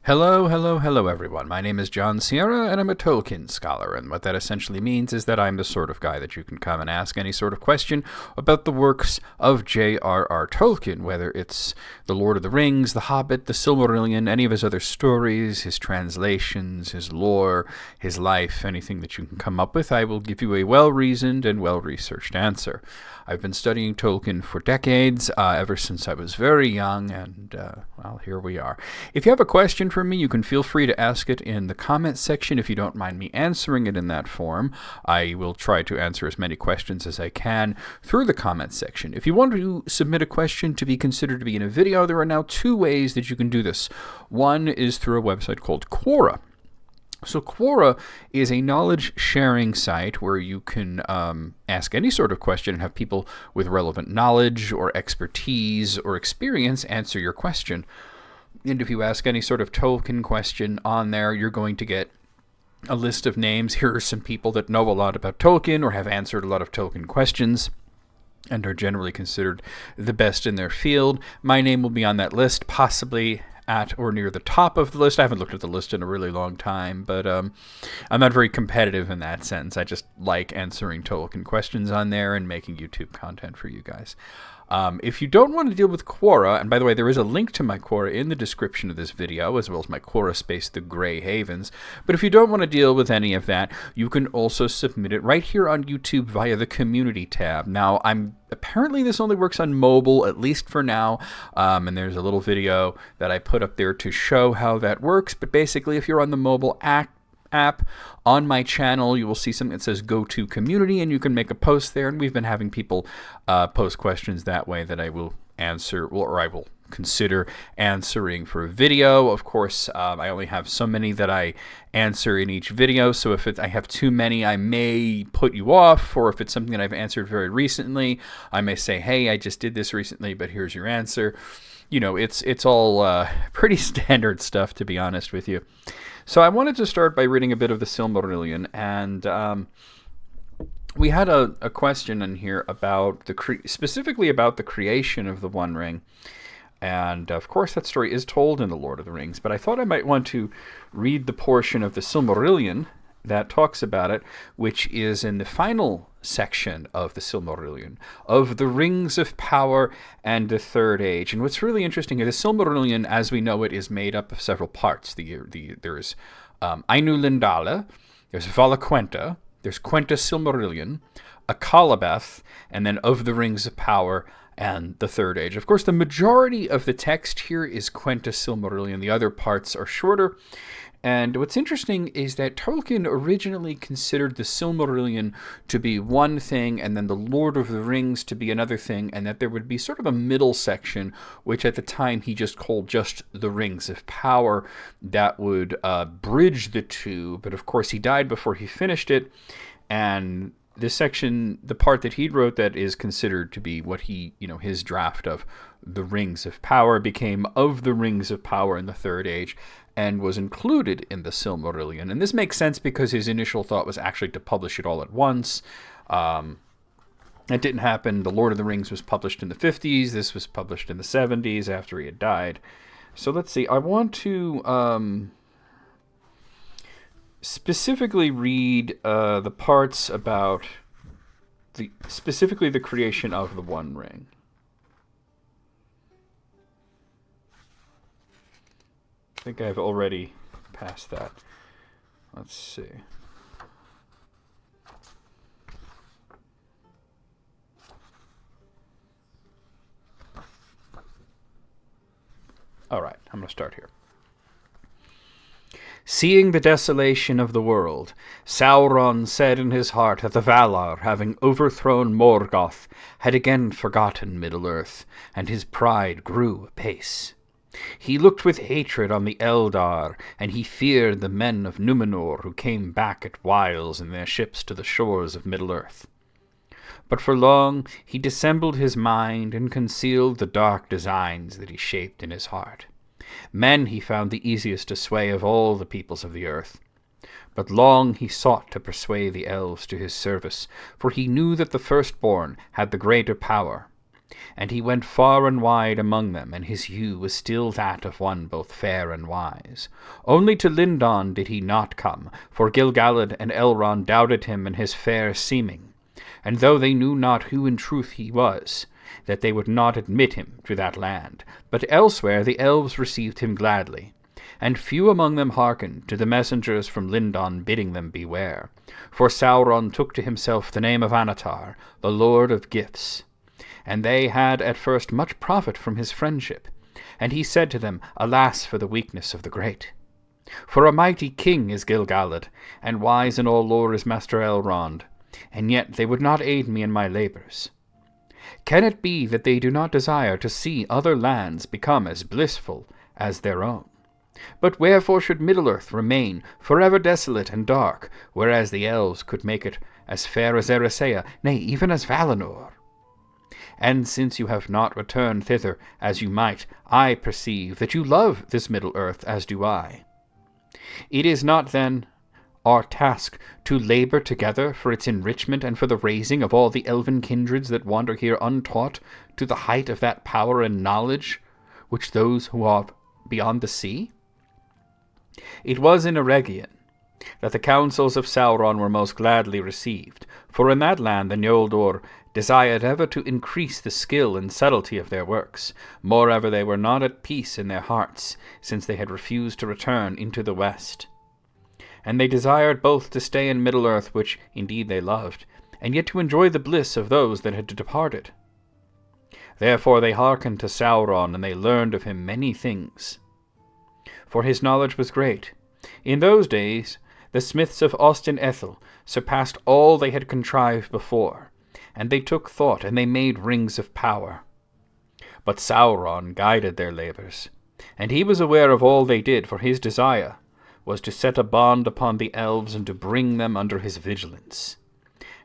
Hello, hello, hello, everyone. My name is John Sierra, and I'm a Tolkien scholar, and what that essentially means is that I'm the sort of guy that you can come and ask any sort of question about the works of J.R.R. Tolkien, whether it's The Lord of the Rings, The Hobbit, The Silmarillion, any of his other stories, his translations, his lore, his life, anything that you can come up with. I will give you a well-reasoned and well-researched answer. I've been studying Tolkien for decades, ever since I was very young, and, well, here we are. If you have a question for me, you can feel free to ask it in the comment section if you don't mind me answering it in that form. I will try to answer as many questions as I can through the comment section. If you want to submit a question to be considered to be in a video, there are now two ways that you can do this. One is through a website called Quora. So Quora is a knowledge-sharing site where you can ask any sort of question and have people with relevant knowledge or expertise or experience answer your question. And if you ask any sort of Tolkien question on there, you're going to get a list of names. Here are some people that know a lot about Tolkien or have answered a lot of Tolkien questions and are generally considered the best in their field. My name will be on that list, possibly at or near the top of the list. I haven't looked at the list in a really long time, but I'm not very competitive in that sense. I just like answering Tolkien questions on there and making YouTube content for you guys. If you don't want to deal with Quora, and by the way, there is a link to my Quora in the description of this video, as well as my Quora space, The Grey Havens. But if you don't want to deal with any of that, you can also submit it right here on YouTube via the Community tab. Now, apparently this only works on mobile, at least for now, and there's a little video that I put up there to show how that works. But basically, if you're on the mobile app on my channel, you will see something that says go to community, and you can make a post there, and we've been having people post questions that way that I will answer, or I will consider answering for a video. Of course, I only have so many that I answer in each video, so if I have too many, I may put you off, or if it's something that I've answered very recently, I may say, hey, I just did this recently, but here's your answer. You know, it's all pretty standard stuff, to be honest with you. So I wanted to start by reading a bit of the Silmarillion, and we had a question in here about specifically about the creation of the One Ring, and of course that story is told in The Lord of the Rings, but I thought I might want to read the portion of the Silmarillion that talks about it, which is in the final section of the Silmarillion, of the Rings of Power and the Third Age. And what's really interesting here, the Silmarillion, as we know it, is made up of several parts. There's Ainu Lindale, there's Valaquenta, there's Quenta Silmarillion, Akalabeth, and then of the Rings of Power and the Third Age. Of course, the majority of the text here is Quenta Silmarillion. The other parts are shorter. And what's interesting is that Tolkien originally considered the Silmarillion to be one thing, and then the Lord of the Rings to be another thing, and that there would be sort of a middle section, which at the time he just called just the Rings of Power, that would bridge the two. But of course, he died before he finished it, and this section, the part that he wrote that is considered to be what his draft of the Rings of Power, became of the Rings of Power in the Third Age, and was included in the Silmarillion. And this makes sense because his initial thought was actually to publish it all at once. That didn't happen. The Lord of the Rings was published in the 50s. This was published in the 70s after he had died. So let's see. I want to specifically read the parts about specifically the creation of the One Ring. I think I've already passed that. Let's see. All right, I'm going to start here. Seeing the desolation of the world, Sauron said in his heart that the Valar, having overthrown Morgoth, had again forgotten Middle-earth, and his pride grew apace. He looked with hatred on the Eldar, and he feared the men of Numenor who came back at whiles in their ships to the shores of Middle-earth. But for long he dissembled his mind and concealed the dark designs that he shaped in his heart. Men he found the easiest to sway of all the peoples of the earth. But long he sought to persuade the elves to his service, for he knew that the firstborn had the greater power. And he went far and wide among them, and his hue was still that of one both fair and wise. Only to Lindon did he not come, for Gil-galad and Elrond doubted him and his fair seeming. And though they knew not who in truth he was, that they would not admit him to that land, but elsewhere the elves received him gladly. And few among them hearkened to the messengers from Lindon bidding them beware. For Sauron took to himself the name of Anatar, the Lord of Gifts. And they had at first much profit from his friendship. And he said to them, Alas for the weakness of the great! For a mighty king is Gil-galad, and wise in all lore is Master Elrond, and yet they would not aid me in my labours. Can it be that they do not desire to see other lands become as blissful as their own? But wherefore should Middle-earth remain forever desolate and dark, whereas the elves could make it as fair as Erisea, nay, even as Valinor? And since you have not returned thither as you might, I perceive that you love this Middle-earth as do I. It is not, then, our task to labour together for its enrichment and for the raising of all the elven kindreds that wander here untaught to the height of that power and knowledge which those who are beyond the sea? It was in Eregion that the counsels of Sauron were most gladly received, for in that land the Noldor desired ever to increase the skill and subtlety of their works. Moreover, they were not at peace in their hearts, since they had refused to return into the west. And they desired both to stay in Middle-earth, which indeed they loved, and yet to enjoy the bliss of those that had departed. Therefore they hearkened to Sauron, and they learned of him many things. For his knowledge was great. In those days the smiths of Ostin Ethel surpassed all they had contrived before, and they took thought, and they made rings of power. But Sauron guided their labours, and he was aware of all they did, for his desire was to set a bond upon the elves and to bring them under his vigilance.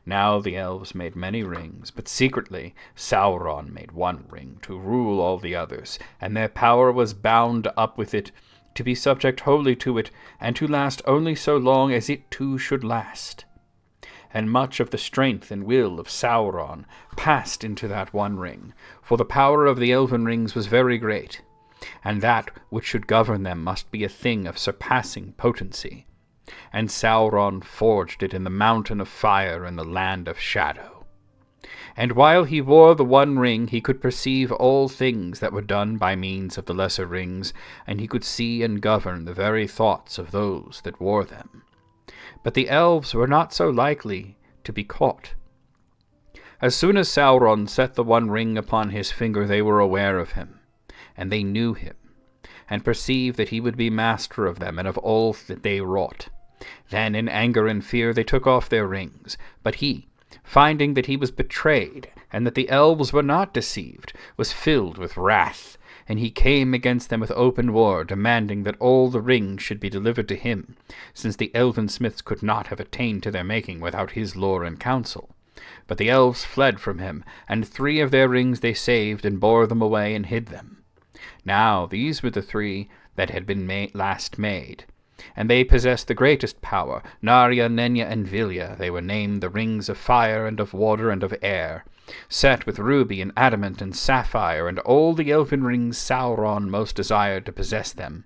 Now the elves made many rings, but secretly Sauron made one ring to rule all the others, and their power was bound up with it, to be subject wholly to it, and to last only so long as it too should last. And much of the strength and will of Sauron passed into that one ring, for the power of the elven rings was very great, and that which should govern them must be a thing of surpassing potency. And Sauron forged it in the mountain of fire in the land of shadow. And while he wore the one ring, he could perceive all things that were done by means of the lesser rings, and he could see and govern the very thoughts of those that wore them. But the elves were not so likely to be caught. As soon as Sauron set the one ring upon his finger, they were aware of him, and they knew him, and perceived that he would be master of them and of all that they wrought. Then in anger and fear they took off their rings, but he, finding that he was betrayed, and that the elves were not deceived, was filled with wrath, and he came against them with open war, demanding that all the rings should be delivered to him, since the elven smiths could not have attained to their making without his lore and counsel. But the elves fled from him, and 3 of their rings they saved, and bore them away and hid them. Now these were the 3 that had been last made, and they possessed the greatest power. Narya, Nenya, and Vilya, they were named the rings of fire and of water and of air, set with ruby and adamant and sapphire, and all the elven rings Sauron most desired to possess them.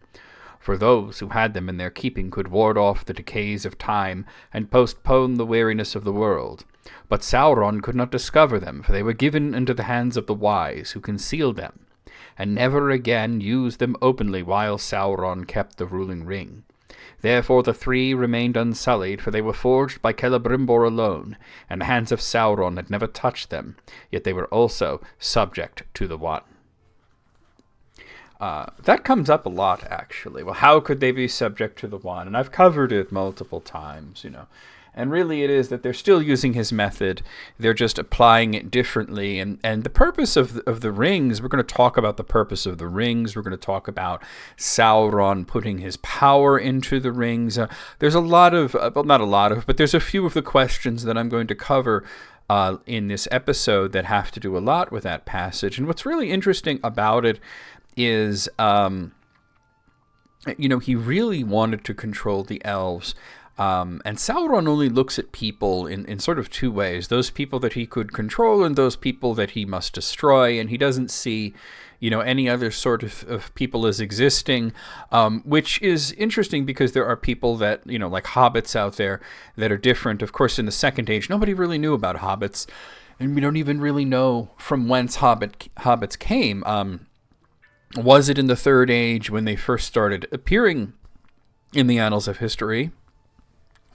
For those who had them in their keeping could ward off the decays of time and postpone the weariness of the world. But Sauron could not discover them, for they were given into the hands of the wise, who concealed them, and never again used them openly while Sauron kept the ruling ring. Therefore the 3 remained unsullied, for they were forged by Celebrimbor alone, and the hands of Sauron had never touched them, yet they were also subject to the one. That comes up a lot, actually. Well, how could they be subject to the one? And I've covered it multiple times, And really it is that they're still using his method. They're just applying it differently. And the purpose of the rings, we're going to talk about the purpose of the rings. We're going to talk about Sauron putting his power into the rings. There's a lot of, well, not a lot of, but there's a few of the questions that I'm going to cover in this episode that have to do a lot with that passage. And what's really interesting about it is, he really wanted to control the elves And Sauron only looks at people in sort of two ways: those people that he could control and those people that he must destroy. And he doesn't see, any other sort of people as existing, which is interesting because there are people that, like hobbits out there that are different. Of course, in the Second Age, nobody really knew about hobbits, and we don't even really know from whence hobbits came. Was it in the Third Age when they first started appearing in the annals of history?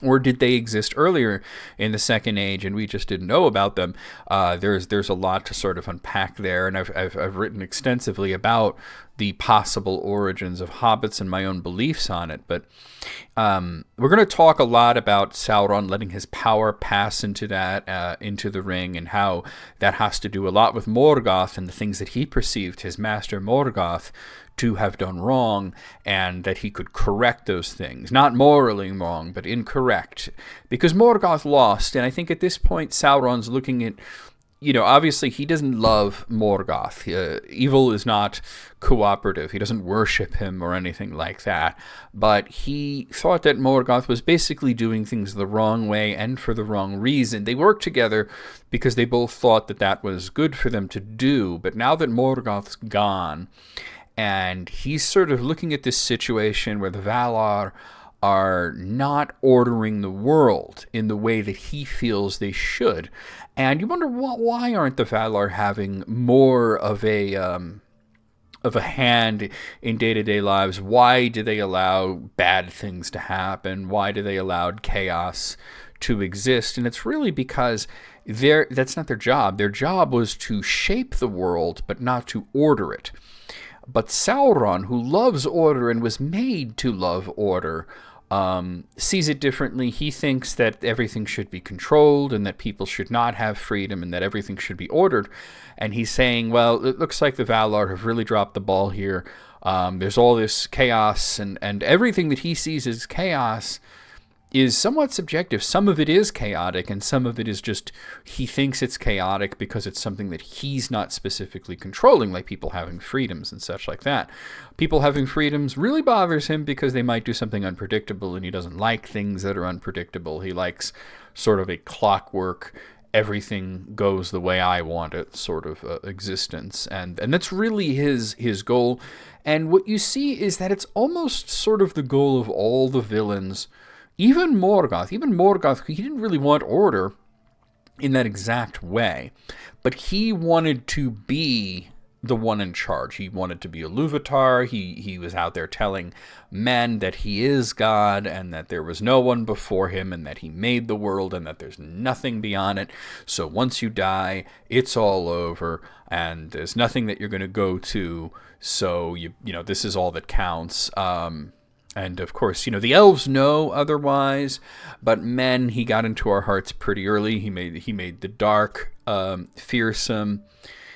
Or did they exist earlier in the Second Age and we just didn't know about them? There's a lot to sort of unpack there, and I've written extensively about the possible origins of hobbits and my own beliefs on it. But we're going to talk a lot about Sauron letting his power pass into the ring, and how that has to do a lot with Morgoth and the things that he perceived his master Morgoth to have done wrong, and that he could correct those things. Not morally wrong, but incorrect. Because Morgoth lost, and I think at this point Sauron's looking at, obviously he doesn't love Morgoth. Evil is not cooperative. He doesn't worship him or anything like that. But he thought that Morgoth was basically doing things the wrong way and for the wrong reason. They worked together because they both thought that that was good for them to do. But now that Morgoth's gone, and he's sort of looking at this situation where the Valar are not ordering the world in the way that he feels they should. And you wonder, why aren't the Valar having more of a hand in day-to-day lives? Why do they allow bad things to happen? Why do they allow chaos to exist? And it's really because that's not their job. Their job was to shape the world, but not to order it. But Sauron, who loves order and was made to love order, sees it differently. He thinks that everything should be controlled and that people should not have freedom and that everything should be ordered. And he's saying, well, it looks like the Valar have really dropped the ball here. There's all this chaos, and everything that he sees as chaos is somewhat subjective. Some of it is chaotic, and some of it is just he thinks it's chaotic because it's something that he's not specifically controlling, like people having freedoms and such like that. People having freedoms really bothers him because they might do something unpredictable, and he doesn't like things that are unpredictable. He likes sort of a clockwork, everything goes the way I want it sort of existence, and that's really his goal. And what you see is that it's almost sort of the goal of all the villains. Even Morgoth, he didn't really want order in that exact way, but he wanted to be the one in charge. He wanted to be a Iluvatar. He was out there telling men that he is God and that there was no one before him and that he made the world and that there's nothing beyond it. So once you die, it's all over and there's nothing that you're going to go to. So this is all that counts. And of course, the elves know otherwise, but men, he got into our hearts pretty early. He made the dark fearsome.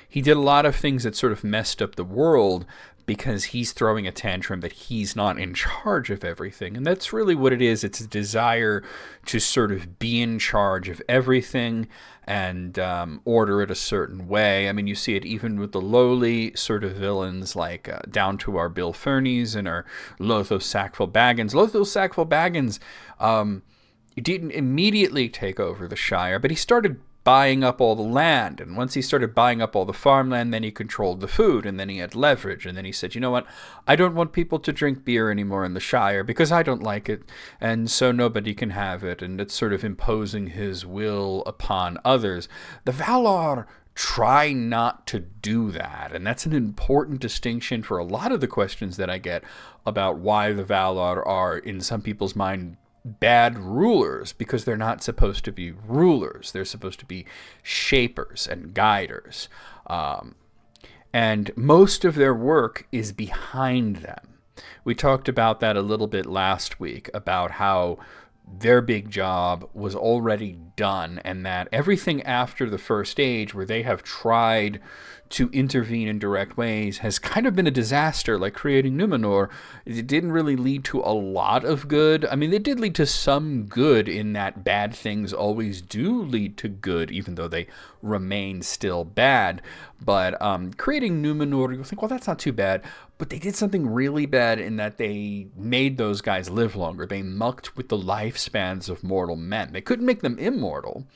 He did a lot of things that sort of messed up the world because he's throwing a tantrum that he's not in charge of everything. And that's really what it is. It's a desire to sort of be in charge of everything and order it a certain way. I mean, you see it even with the lowly sort of villains, like down to our Bill Fernies and our Lothos Sackville Baggins. Lothos Sackville Baggins didn't immediately take over the Shire, but he started buying up all the land, and once he started buying up all the farmland, then he controlled the food, and then he had leverage, and then he said, you know what, I don't want people to drink beer anymore in the Shire because I don't like it, and so nobody can have it, and it's sort of imposing his will upon others. The Valar try not to do that, and that's an important distinction for a lot of the questions that I get about why the Valar are, in some people's mind, bad rulers, because they're not supposed to be rulers. They're supposed to be shapers and guiders. And most of their work is behind them. We talked about that a little bit last week, about how their big job was already done, and that everything after the First Age, where they have tried to intervene in direct ways, has kind of been a disaster, like creating Numenor. It didn't really lead to a lot of good. I mean, it did lead to some good in that bad things always do lead to good, even though they remain still bad. But creating Numenor, you think, well, that's not too bad. But they did something really bad in that they made those guys live longer. They mucked with the lifespans of mortal men. They couldn't make them immortal,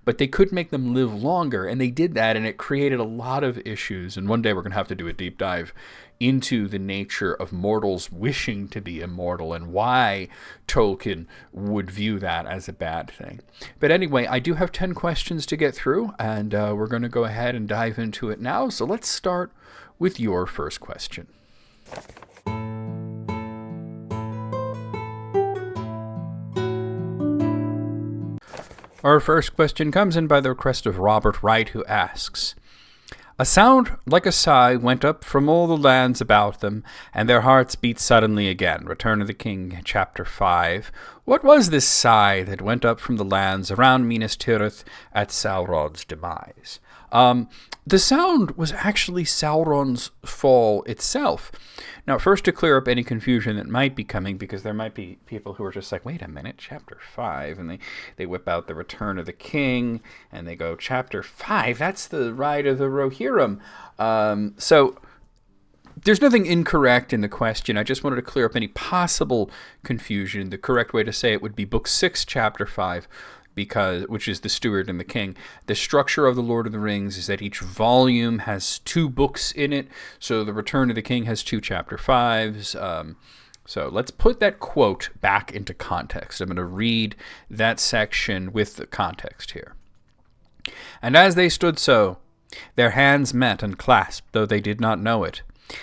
but they could make them live longer. And they did that, and it created a lot of issues. And one day we're going to have to do a deep dive into the nature of mortals wishing to be immortal and why Tolkien would view that as a bad thing. But anyway, I do have 10 questions to get through, and we're going to go ahead and dive into it now. So let's start with your first question. Our first question comes in by the request of Robert Wright, who asks, "A sound like a sigh went up from all the lands about them, and their hearts beat suddenly again." Return of the King, Chapter 5. What was this sigh that went up from the lands around Minas Tirith at Sauron's demise? The sound was actually Sauron's fall itself. Now, first, to clear up any confusion that might be coming, because there might be people who are just like, wait a minute, Chapter 5, and they whip out the Return of the King, and they go, Chapter 5, that's the Ride of the Rohirrim. So there's nothing incorrect in the question. I just wanted to clear up any possible confusion. The correct way to say it would be Book 6, Chapter 5, which is the Steward and the King. The structure of the Lord of the Rings is that each volume has 2 books in it. So the Return of the King has 2 Chapter 5s. So let's put that quote back into context. I'm going to read that section with the context here. "And as they stood so, their hands met and clasped, though they did not know it.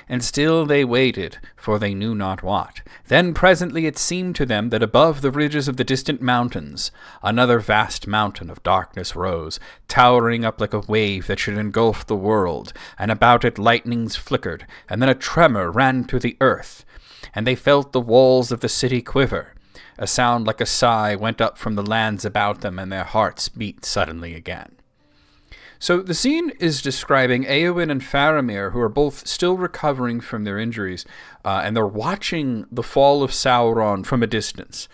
And still they waited, for they knew not what. Then presently it seemed to them that above the ridges of the distant mountains another vast mountain of darkness rose, towering up like a wave that should engulf the world, and about it lightnings flickered, and then a tremor ran through the earth, and they felt the walls of the city quiver. A sound like a sigh went up from the lands about them, and their hearts beat suddenly again." So the scene is describing Éowyn and Faramir, who are both still recovering from their injuries, and they're watching the fall of Sauron from a distance.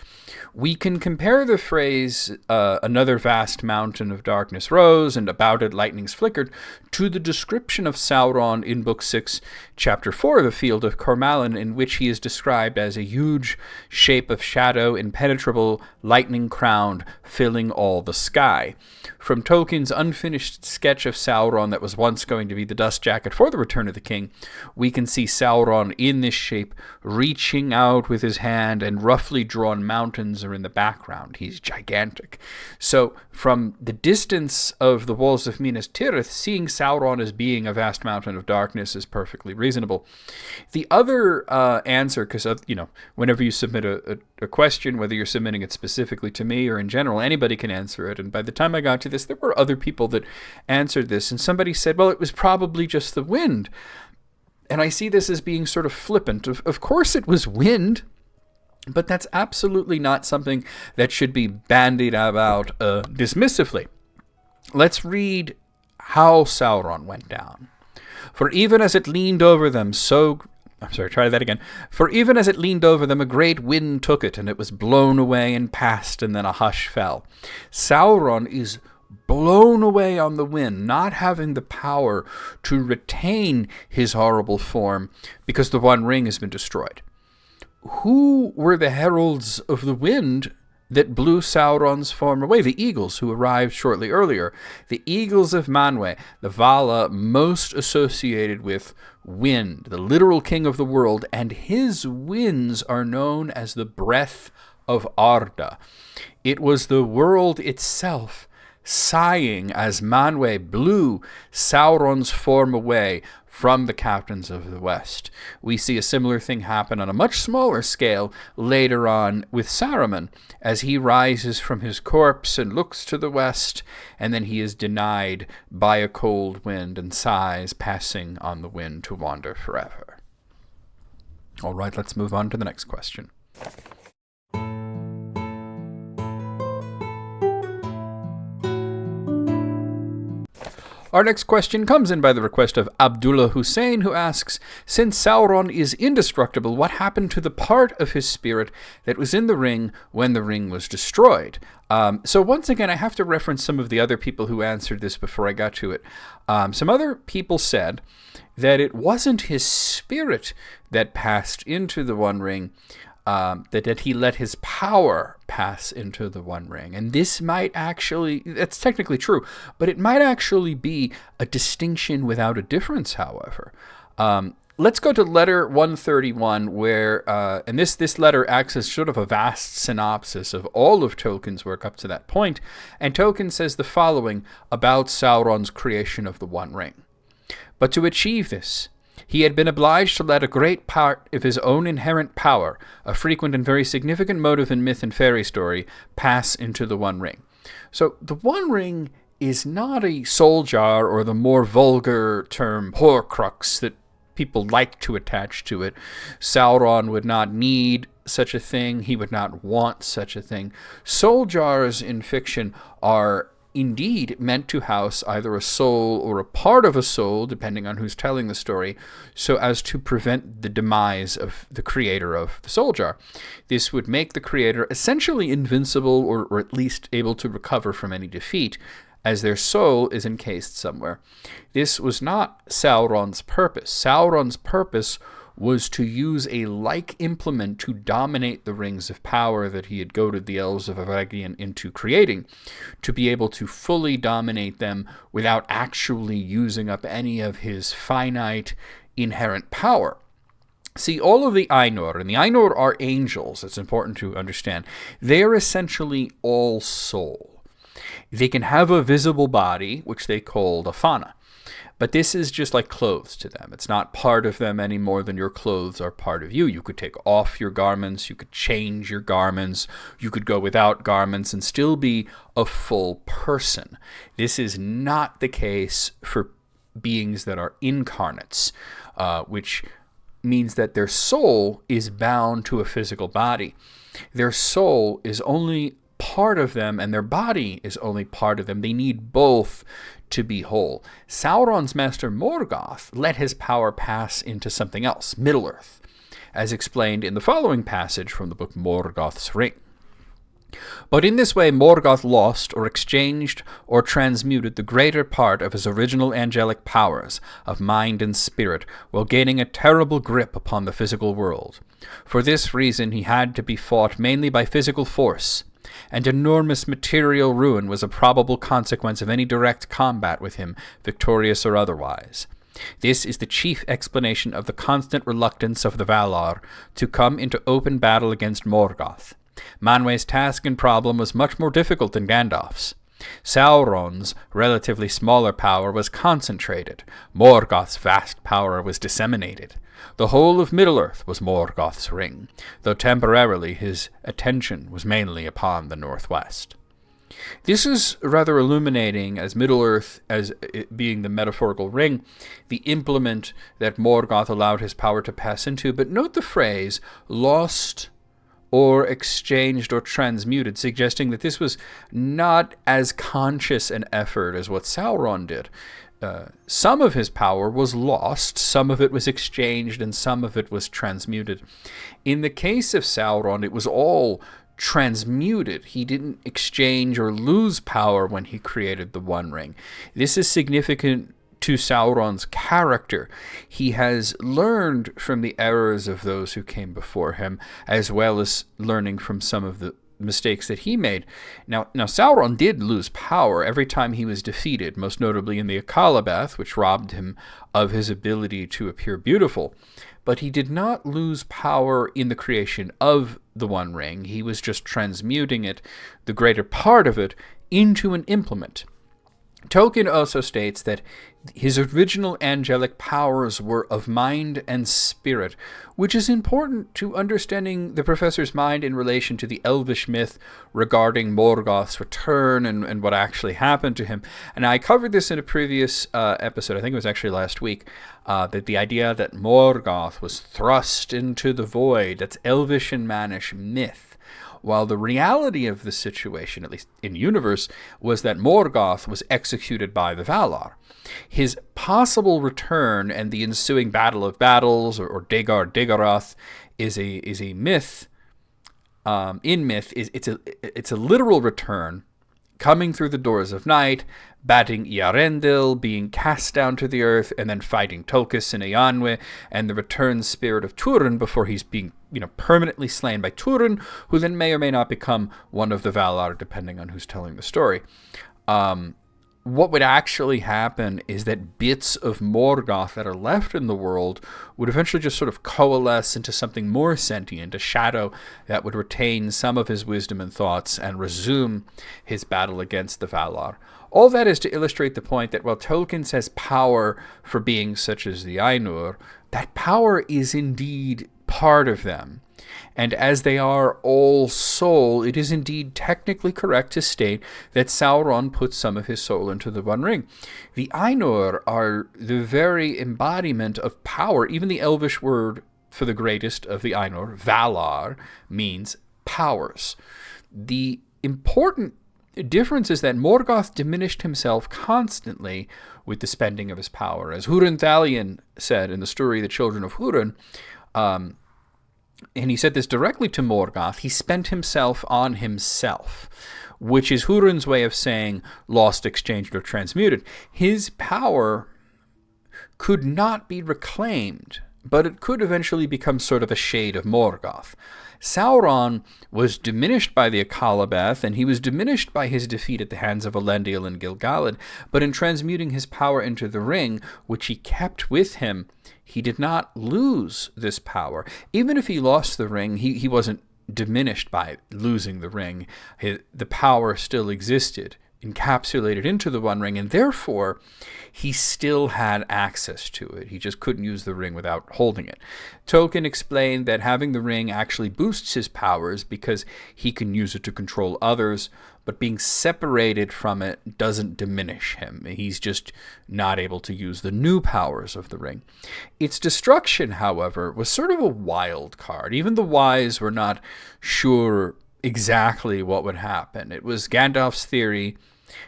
We can compare the phrase, another vast mountain of darkness rose, and about it lightnings flickered, to the description of Sauron in Book 6, Chapter 4, the Field of Cormallen, in which he is described as a huge shape of shadow, impenetrable, lightning-crowned, filling all the sky. From Tolkien's unfinished sketch of Sauron that was once going to be the dust jacket for the Return of the King, we can see Sauron in this shape, reaching out with his hand, and roughly drawn mountains are in the background. He's gigantic. So from the distance of the walls of Minas Tirith, seeing Sauron as being a vast mountain of darkness is perfectly reasonable. The other answer, because whenever you submit a question, whether you're submitting it specifically to me or in general, anybody can answer it. And by the time I got to this, there were other people that answered this, and somebody said, well, it was probably just the wind. And I see this as being sort of flippant. Of course it was wind, but that's absolutely not something that should be bandied about dismissively. Let's read how Sauron went down. For even as it leaned over them, For even as it leaned over them, a great wind took it, and it was blown away and passed, and then a hush fell. Sauron is blown away on the wind, not having the power to retain his horrible form because the One Ring has been destroyed. Who were the heralds of the wind that blew Sauron's form away? The eagles who arrived shortly earlier. The eagles of Manwë, the Vala most associated with wind, the literal king of the world, and his winds are known as the breath of Arda. It was the world itself sighing as Manwë blew Sauron's form away from the captains of the West. We see a similar thing happen on a much smaller scale later on with Saruman, as he rises from his corpse and looks to the west, and then he is denied by a cold wind and sighs, passing on the wind to wander forever. All right, let's move on to the next question. Our next question comes in by the request of Abdullah Hussein, who asks, since Sauron is indestructible, what happened to the part of his spirit that was in the ring when the ring was destroyed? So once again, I have to reference some of the other people who answered this before I got to it. Some other people said that it wasn't his spirit that passed into the One Ring, that he let his power pass into the One Ring. And this might actually, that's technically true, but it might actually be a distinction without a difference, however. Let's go to letter 131, where, and this letter acts as sort of a vast synopsis of all of Tolkien's work up to that point, and Tolkien says the following about Sauron's creation of the One Ring. But to achieve this, he had been obliged to let a great part of his own inherent power, a frequent and very significant motive in myth and fairy story, pass into the One Ring. So the One Ring is not a soul jar or the more vulgar term Horcrux that people like to attach to it. Sauron would not need such a thing. He would not want such a thing. Soul jars in fiction are indeed meant to house either a soul or a part of a soul, depending on who's telling the story, so as to prevent the demise of the creator of the soul jar. This would make the creator essentially invincible, or at least able to recover from any defeat, as their soul is encased somewhere. This was not Sauron's purpose. Sauron's purpose was to use a like implement to dominate the rings of power that he had goaded the elves of Eregion into creating, to be able to fully dominate them without actually using up any of his finite inherent power. See, all of the Ainur, and the Ainur are angels, it's important to understand, they are essentially all soul. They can have a visible body, which they call the Fana. But this is just like clothes to them. It's not part of them any more than your clothes are part of you. You could take off your garments, you could change your garments, you could go without garments and still be a full person. This is not the case for beings that are incarnates, which means that their soul is bound to a physical body. Their soul is only part of them, and their body is only part of them. They need both to be whole. Sauron's master Morgoth let his power pass into something else, Middle-earth, as explained in the following passage from the book Morgoth's Ring. But in this way Morgoth lost or exchanged or transmuted the greater part of his original angelic powers of mind and spirit, while gaining a terrible grip upon the physical world. For this reason he had to be fought mainly by physical force, and enormous material ruin was a probable consequence of any direct combat with him, victorious or otherwise. This is the chief explanation of the constant reluctance of the Valar to come into open battle against Morgoth. Manwë's task and problem was much more difficult than Gandalf's. Sauron's relatively smaller power was concentrated. Morgoth's vast power was disseminated. The whole of Middle-earth was Morgoth's ring, though temporarily his attention was mainly upon the northwest. This is rather illuminating, as Middle-earth, as it being the metaphorical ring, the implement that Morgoth allowed his power to pass into. But note the phrase, lost or exchanged or transmuted, suggesting that this was not as conscious an effort as what Sauron did. Some of his power was lost, some of it was exchanged, and some of it was transmuted. In the case of Sauron, it was all transmuted. He didn't exchange or lose power when he created the One Ring. This is significant to Sauron's character. He has learned from the errors of those who came before him, as well as learning from some of the mistakes that he made. Now Sauron did lose power every time he was defeated, most notably in the Akalabath, which robbed him of his ability to appear beautiful. But he did not lose power in the creation of the One Ring. He was just transmuting it, the greater part of it, into an implement. Tolkien also states that his original angelic powers were of mind and spirit, which is important to understanding the professor's mind in relation to the elvish myth regarding Morgoth's return and what actually happened to him. And I covered this in a previous episode, I think it was actually last week, that the idea that Morgoth was thrust into the void, that's elvish and mannish myth, while the reality of the situation, at least in universe, was that Morgoth was executed by the Valar. His possible return and the ensuing Battle of Battles, or Dagor Dagorath, is a myth. In myth, it's a literal return, coming through the doors of night, batting Eärendil, being cast down to the earth, and then fighting Tolkis and Eanwe, and the returned spirit of Turin before he's being, permanently slain by Turin, who then may or may not become one of the Valar, depending on who's telling the story. What would actually happen is that bits of Morgoth that are left in the world would eventually just sort of coalesce into something more sentient, a shadow that would retain some of his wisdom and thoughts and resume his battle against the Valar. All that is to illustrate the point that while Tolkien says power for beings such as the Ainur, that power is indeed part of them. And as they are all soul, it is indeed technically correct to state that Sauron put some of his soul into the One Ring. The Ainur are the very embodiment of power. Even the Elvish word for the greatest of the Ainur, Valar, means powers. The important difference is that Morgoth diminished himself constantly with the spending of his power. As Hurin Thalion said in the story The Children of Hurin, and he said this directly to Morgoth, he spent himself on himself, which is Hurin's way of saying lost, exchanged, or transmuted. His power could not be reclaimed, but it could eventually become sort of a shade of Morgoth. Sauron was diminished by the Akalabeth, and he was diminished by his defeat at the hands of Elendil and Gil-galad, but in transmuting his power into the ring, which he kept with him, he did not lose this power. Even if he lost the ring, he wasn't diminished by losing the ring. The power still existed, encapsulated into the One Ring, and therefore he still had access to it. He just couldn't use the ring without holding it. Tolkien explained that having the ring actually boosts his powers because he can use it to control others, but being separated from it doesn't diminish him. He's just not able to use the new powers of the ring. Its destruction, however, was sort of a wild card. Even the wise were not sure exactly what would happen. It was Gandalf's theory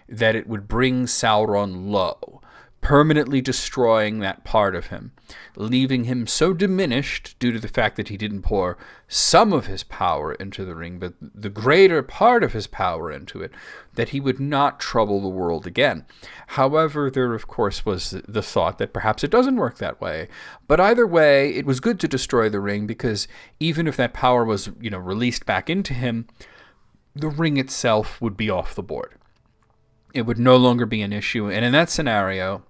that it would bring Sauron low, permanently destroying that part of him, leaving him so diminished due to the fact that he didn't pour some of his power into the ring, but the greater part of his power into it, that he would not trouble the world again. However, there, of course, was the thought that perhaps it doesn't work that way. But either way, it was good to destroy the ring, because even if that power was, released back into him, the ring itself would be off the board. It would no longer be an issue, and in that scenario,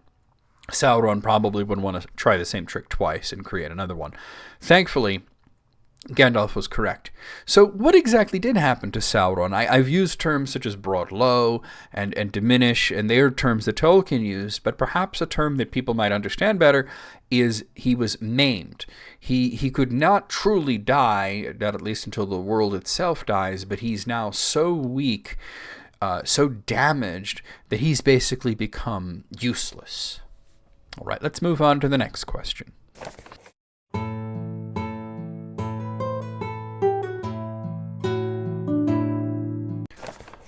Sauron probably would want to try the same trick twice and create another one. Thankfully, Gandalf was correct. So what exactly did happen to Sauron? I've used terms such as brought low and diminish, and they are terms that Tolkien used, but perhaps a term that people might understand better is he was maimed. He could not truly die, not at least until the world itself dies, but he's now so weak, so damaged, that he's basically become useless. All right, let's move on to the next question.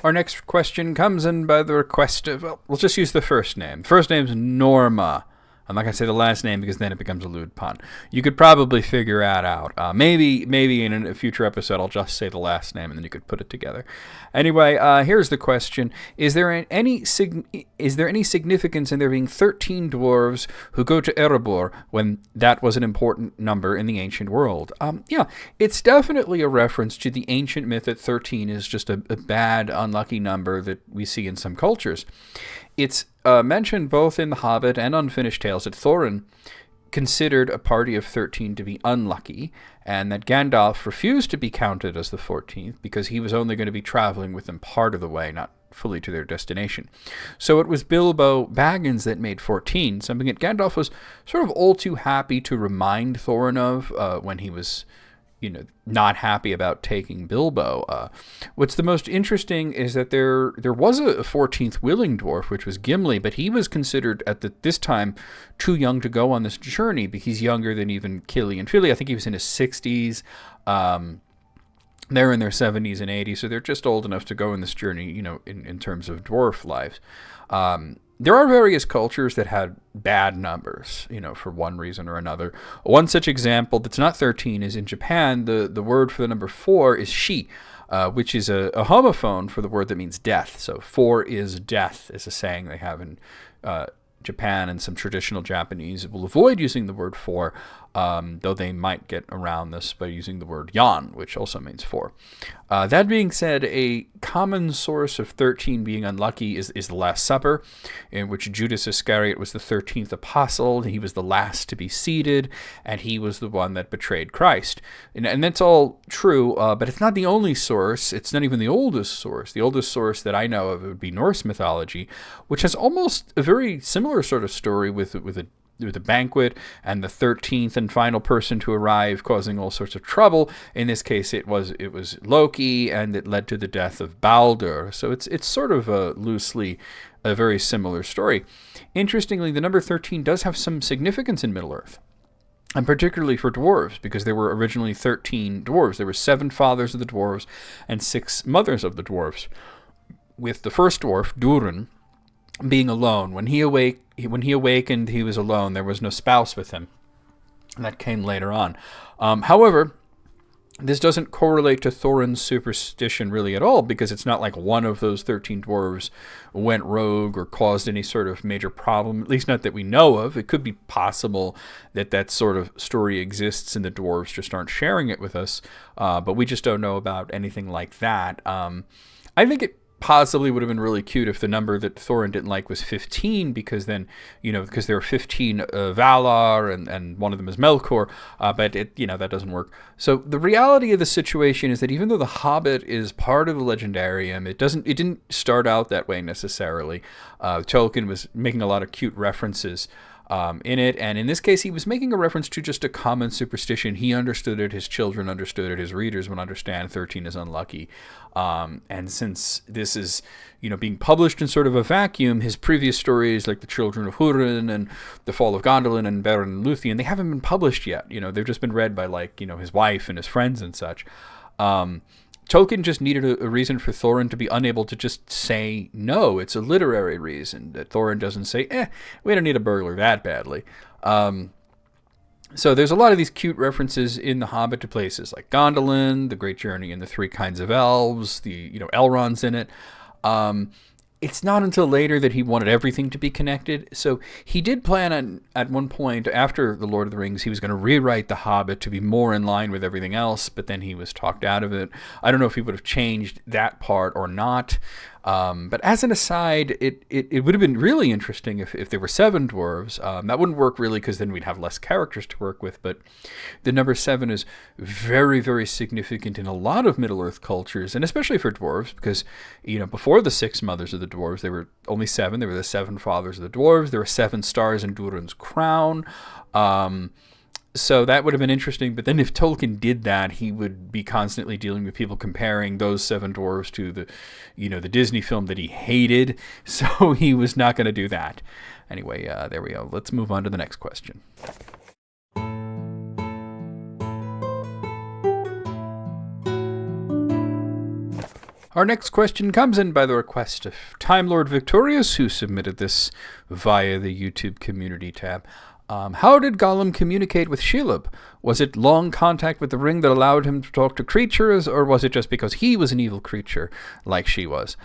Our next question comes in by the request of, we'll just use the first name. The first name's Norma. I'm not going to say the last name because then it becomes a lewd pun. You could probably figure that out. Maybe in a future episode I'll just say the last name and then you could put it together. Anyway, here's the question. Is there any significance in there being 13 dwarves who go to Erebor when that was an important number in the ancient world? Yeah, it's definitely a reference to the ancient myth that 13 is just a bad, unlucky number that we see in some cultures. It's mentioned both in The Hobbit and Unfinished Tales that Thorin considered a party of 13 to be unlucky, and that Gandalf refused to be counted as the 14th because he was only going to be traveling with them part of the way, not fully to their destination. So it was Bilbo Baggins that made 14, something that Gandalf was sort of all too happy to remind Thorin of when he was not happy about taking Bilbo. What's the most interesting is that there was a 14th willing dwarf, which was Gimli, but he was considered at this time too young to go on this journey because he's younger than even Kili and Fili. I think he was in his 60s. They're in their 70s and 80s, so they're just old enough to go on this journey, in terms of dwarf lives. There are various cultures that had bad numbers, for one reason or another. One such example that's not 13 is in Japan, the word for the number 4 is shi, which is a homophone for the word that means death. So 4 is death is a saying they have in Japan, and some traditional Japanese will avoid using the word 4, though they might get around this by using the word yan, which also means 4. That being said, a common source of 13 being unlucky is the Last Supper, in which Judas Iscariot was the 13th apostle. He was the last to be seated, and he was the one that betrayed Christ. And that's all true, but it's not the only source. It's not even the oldest source. The oldest source that I know of would be Norse mythology, which has almost a very similar sort of story with a banquet and the 13th and final person to arrive causing all sorts of trouble. In this case, it was Loki, and it led to the death of Baldur. So it's sort of loosely a very similar story. Interestingly, the number 13 does have some significance in Middle-earth, and particularly for dwarves, because there were originally 13 dwarves. There were 7 fathers of the dwarves and 6 mothers of the dwarves, with the first dwarf, Durin, being alone. When he awakened, he was alone. There was no spouse with him. And that came later on. However, this doesn't correlate to Thorin's superstition really at all, because it's not like one of those 13 dwarves went rogue or caused any sort of major problem, at least not that we know of. It could be possible that sort of story exists and the dwarves just aren't sharing it with us, but we just don't know about anything like that. I think it possibly would have been really cute if the number that Thorin didn't like was 15, because then, because there are 15 Valar and one of them is Melkor, but that doesn't work. So the reality of the situation is that even though The Hobbit is part of the Legendarium, it didn't start out that way necessarily. Tolkien was making a lot of cute references in it, and in this case he was making a reference to just a common superstition. He understood it, his children understood it, his readers would understand 13 is unlucky, and since this is being published in sort of a vacuum, his previous stories like the Children of Húrin and the Fall of Gondolin and Beren and Luthien, they haven't been published yet. They've just been read by his wife and his friends and such. Tolkien just needed a reason for Thorin to be unable to just say no. It's a literary reason that Thorin doesn't say, we don't need a burglar that badly. So there's a lot of these cute references in The Hobbit to places like Gondolin, The Great Journey and the Three Kinds of Elves, Elrond's in it. It's not until later that he wanted everything to be connected. So he did plan on, at one point, after The Lord of the Rings, he was going to rewrite The Hobbit to be more in line with everything else, but then he was talked out of it. I don't know if he would have changed that part or not. But as an aside, it would have been really interesting if there were 7 dwarves. That wouldn't work really, because then we'd have less characters to work with. But the number 7 is very, very significant in a lot of Middle-earth cultures, and especially for dwarves, because before the 6 mothers of the dwarves, there were only 7. There were the 7 fathers of the dwarves. There were 7 stars in Durin's crown. So that would have been interesting, but then if Tolkien did that, he would be constantly dealing with people comparing those 7 dwarves to the Disney film that he hated, so he was not going to do that. Anyway, there we go. Let's move on to the next question. Our next question comes in by the request of Time Lord Victorious, who submitted this via the YouTube community tab. How did Gollum communicate with Shelob? Was it long contact with the ring that allowed him to talk to creatures, or was it just because he was an evil creature like she was?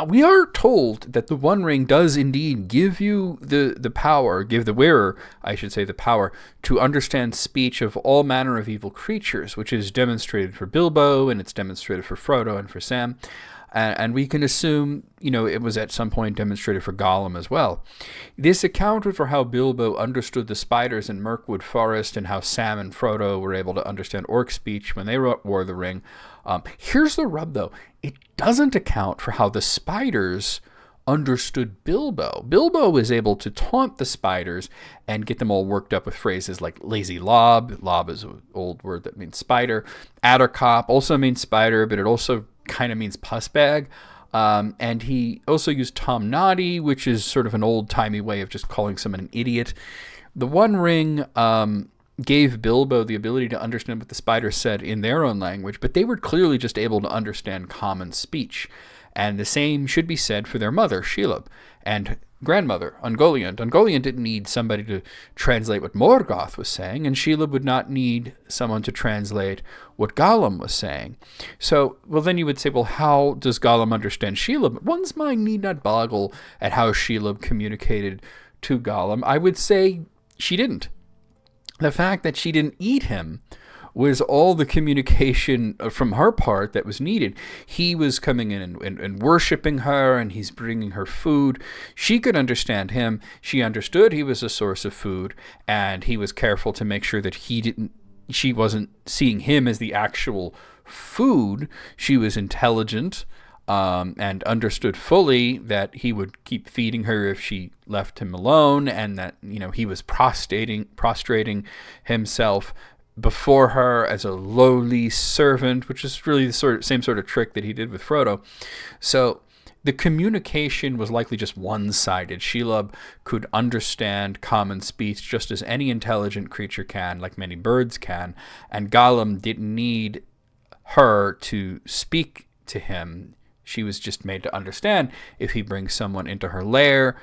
We are told that the One Ring does indeed give you the power, give the wearer, I should say, the power to understand speech of all manner of evil creatures, which is demonstrated for Bilbo, and it's demonstrated for Frodo and for Sam. And we can assume, it was at some point demonstrated for Gollum as well. This accounted for how Bilbo understood the spiders in Mirkwood Forest, and how Sam and Frodo were able to understand orc speech when they wore the ring. Here's the rub, though. It doesn't account for how the spiders understood Bilbo. Bilbo was able to taunt the spiders and get them all worked up with phrases like lazy lob. Lob is an old word that means spider. Addercop also means spider, but it also kind of means puss bag. And he also used Tom Noddy, which is sort of an old-timey way of just calling someone an idiot. The One Ring gave Bilbo the ability to understand what the spiders said in their own language, but they were clearly just able to understand common speech. And the same should be said for their mother, Shelob, and grandmother, Ungoliant. Ungoliant didn't need somebody to translate what Morgoth was saying, and Shelob would not need someone to translate what Gollum was saying. So, well, then you would say, well, how does Gollum understand Shelob? One's mind need not boggle at how Shelob communicated to Gollum. I would say she didn't. The fact that she didn't eat him was all the communication from her part that was needed. He was coming in and worshiping her, and he's bringing her food. She could understand him. She understood he was a source of food, and he was careful to make sure that she wasn't seeing him as the actual food. She was intelligent and understood fully that he would keep feeding her if she left him alone, and that, he was prostrating himself before her as a lowly servant, which is really the same sort of trick that he did with Frodo. So the communication was likely just one-sided. Shelob could understand common speech just as any intelligent creature can, like many birds can, and Gollum didn't need her to speak to him. She was just made to understand if he brings someone into her lair,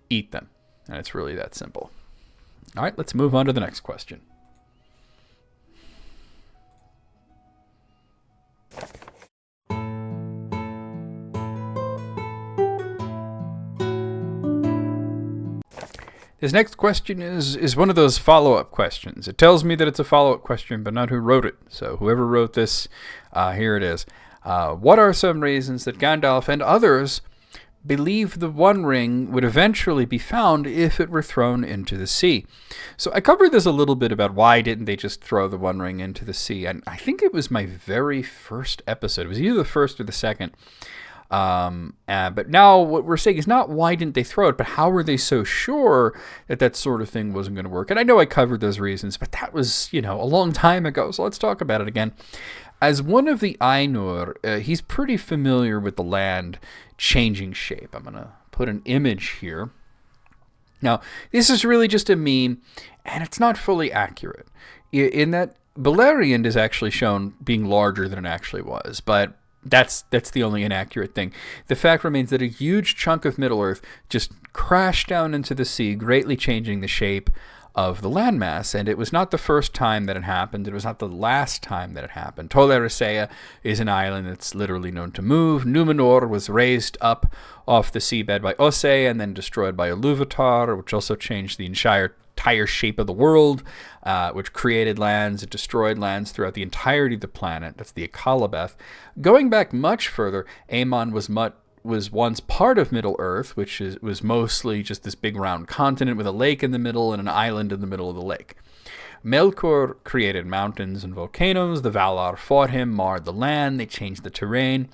eat them. And it's really that simple. All right, let's move on to the next question. This next question is one of those follow-up questions. It tells me that it's a follow-up question, but not who wrote it. So whoever wrote this, here it is. What are some reasons that Gandalf and others believe the One Ring would eventually be found if it were thrown into the sea? So I covered this a little bit about why didn't they just throw the One Ring into the sea, and I think it was my very first episode. It was either the first or the second. But now what we're saying is not why didn't they throw it, but how were they so sure that that sort of thing wasn't going to work? And I know I covered those reasons, but that was, a long time ago, so let's talk about it again. As one of the Ainur, he's pretty familiar with the land changing shape. I'm going to put an image here. Now, this is really just a meme, and it's not fully accurate, in that Beleriand is actually shown being larger than it actually was, but that's the only inaccurate thing. The fact remains that a huge chunk of Middle-earth just crashed down into the sea, greatly changing the shape of the landmass, and it was not the first time that it happened. It was not the last time that it happened. Tol Eressëa is an island that's literally known to move. Númenor was raised up off the seabed by Ossë and then destroyed by Ilúvatar, which also changed the entire shape of the world, which created lands. It destroyed lands throughout the entirety of the planet. That's the Akalabeth. Going back much further, Aemon was once part of Middle-earth, which was mostly just this big round continent with a lake in the middle and an island in the middle of the lake. Melkor created mountains and volcanoes. The Valar fought him, marred the land, they changed the terrain.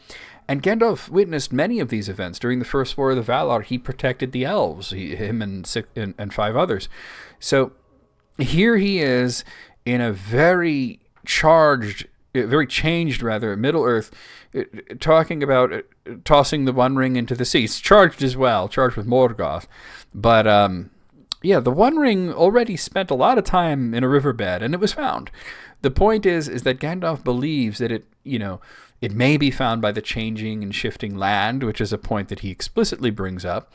And Gandalf witnessed many of these events. During the First War of the Valar, he protected the elves, him and 5 others. So here he is in a very changed Middle-earth, talking about tossing the One Ring into the sea. It's charged as well, charged with Morgoth. But, the One Ring already spent a lot of time in a riverbed, and it was found. The point is that Gandalf believes that it may be found by the changing and shifting land, which is a point that he explicitly brings up.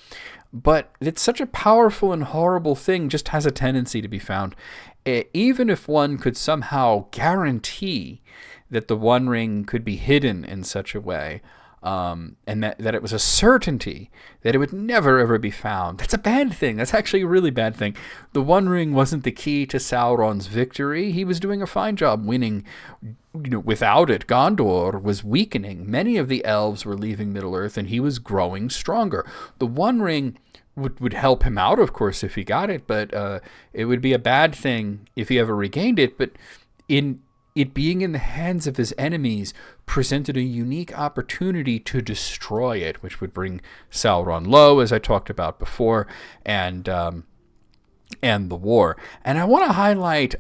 But it's such a powerful and horrible thing, just has a tendency to be found. Even if one could somehow guarantee that the One Ring could be hidden in such a way, and that it was a certainty that it would never, ever be found, that's a bad thing. That's actually a really bad thing. The One Ring wasn't the key to Sauron's victory. He was doing a fine job winning. Without it, Gondor was weakening. Many of the elves were leaving Middle-earth, and he was growing stronger. The One Ring would help him out, of course, if he got it, but it would be a bad thing if he ever regained it. But it being in the hands of his enemies presented a unique opportunity to destroy it, which would bring Sauron low, as I talked about before, and the war. And I want to highlight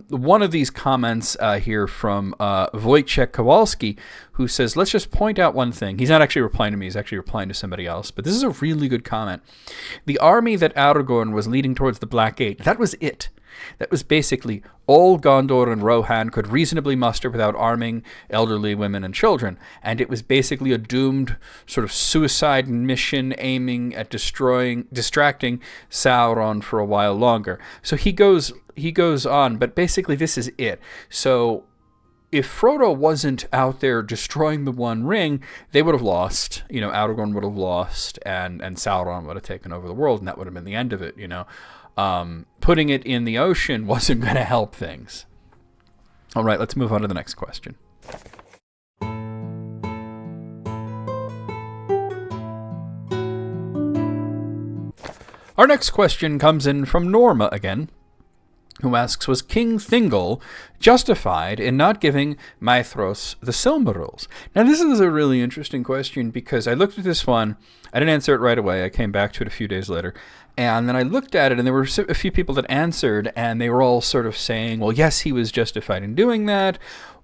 one of these comments here from Wojciech Kowalski, who says, let's just point out one thing. He's not actually replying to me. He's actually replying to somebody else. But this is a really good comment. The army that Aragorn was leading towards the Black Gate, that was it. That was basically all Gondor and Rohan could reasonably muster without arming elderly women and children. And it was basically a doomed sort of suicide mission aiming at distracting Sauron for a while longer. So he goes on, but basically this is it. So if Frodo wasn't out there destroying the One Ring, they would have lost. Aragorn would have lost, and Sauron would have taken over the world, and that would have been the end of it, Putting it in the ocean wasn't going to help things. All right, let's move on to the next question. Our next question comes in from Norma again, who asks, was King Thingol justified in not giving Maedhros the Silmarils? Now, this is a really interesting question because I looked at this one. I didn't answer it right away. I came back to it a few days later. And then I looked at it, and there were a few people that answered, and they were all sort of saying, well, yes, he was justified in doing that,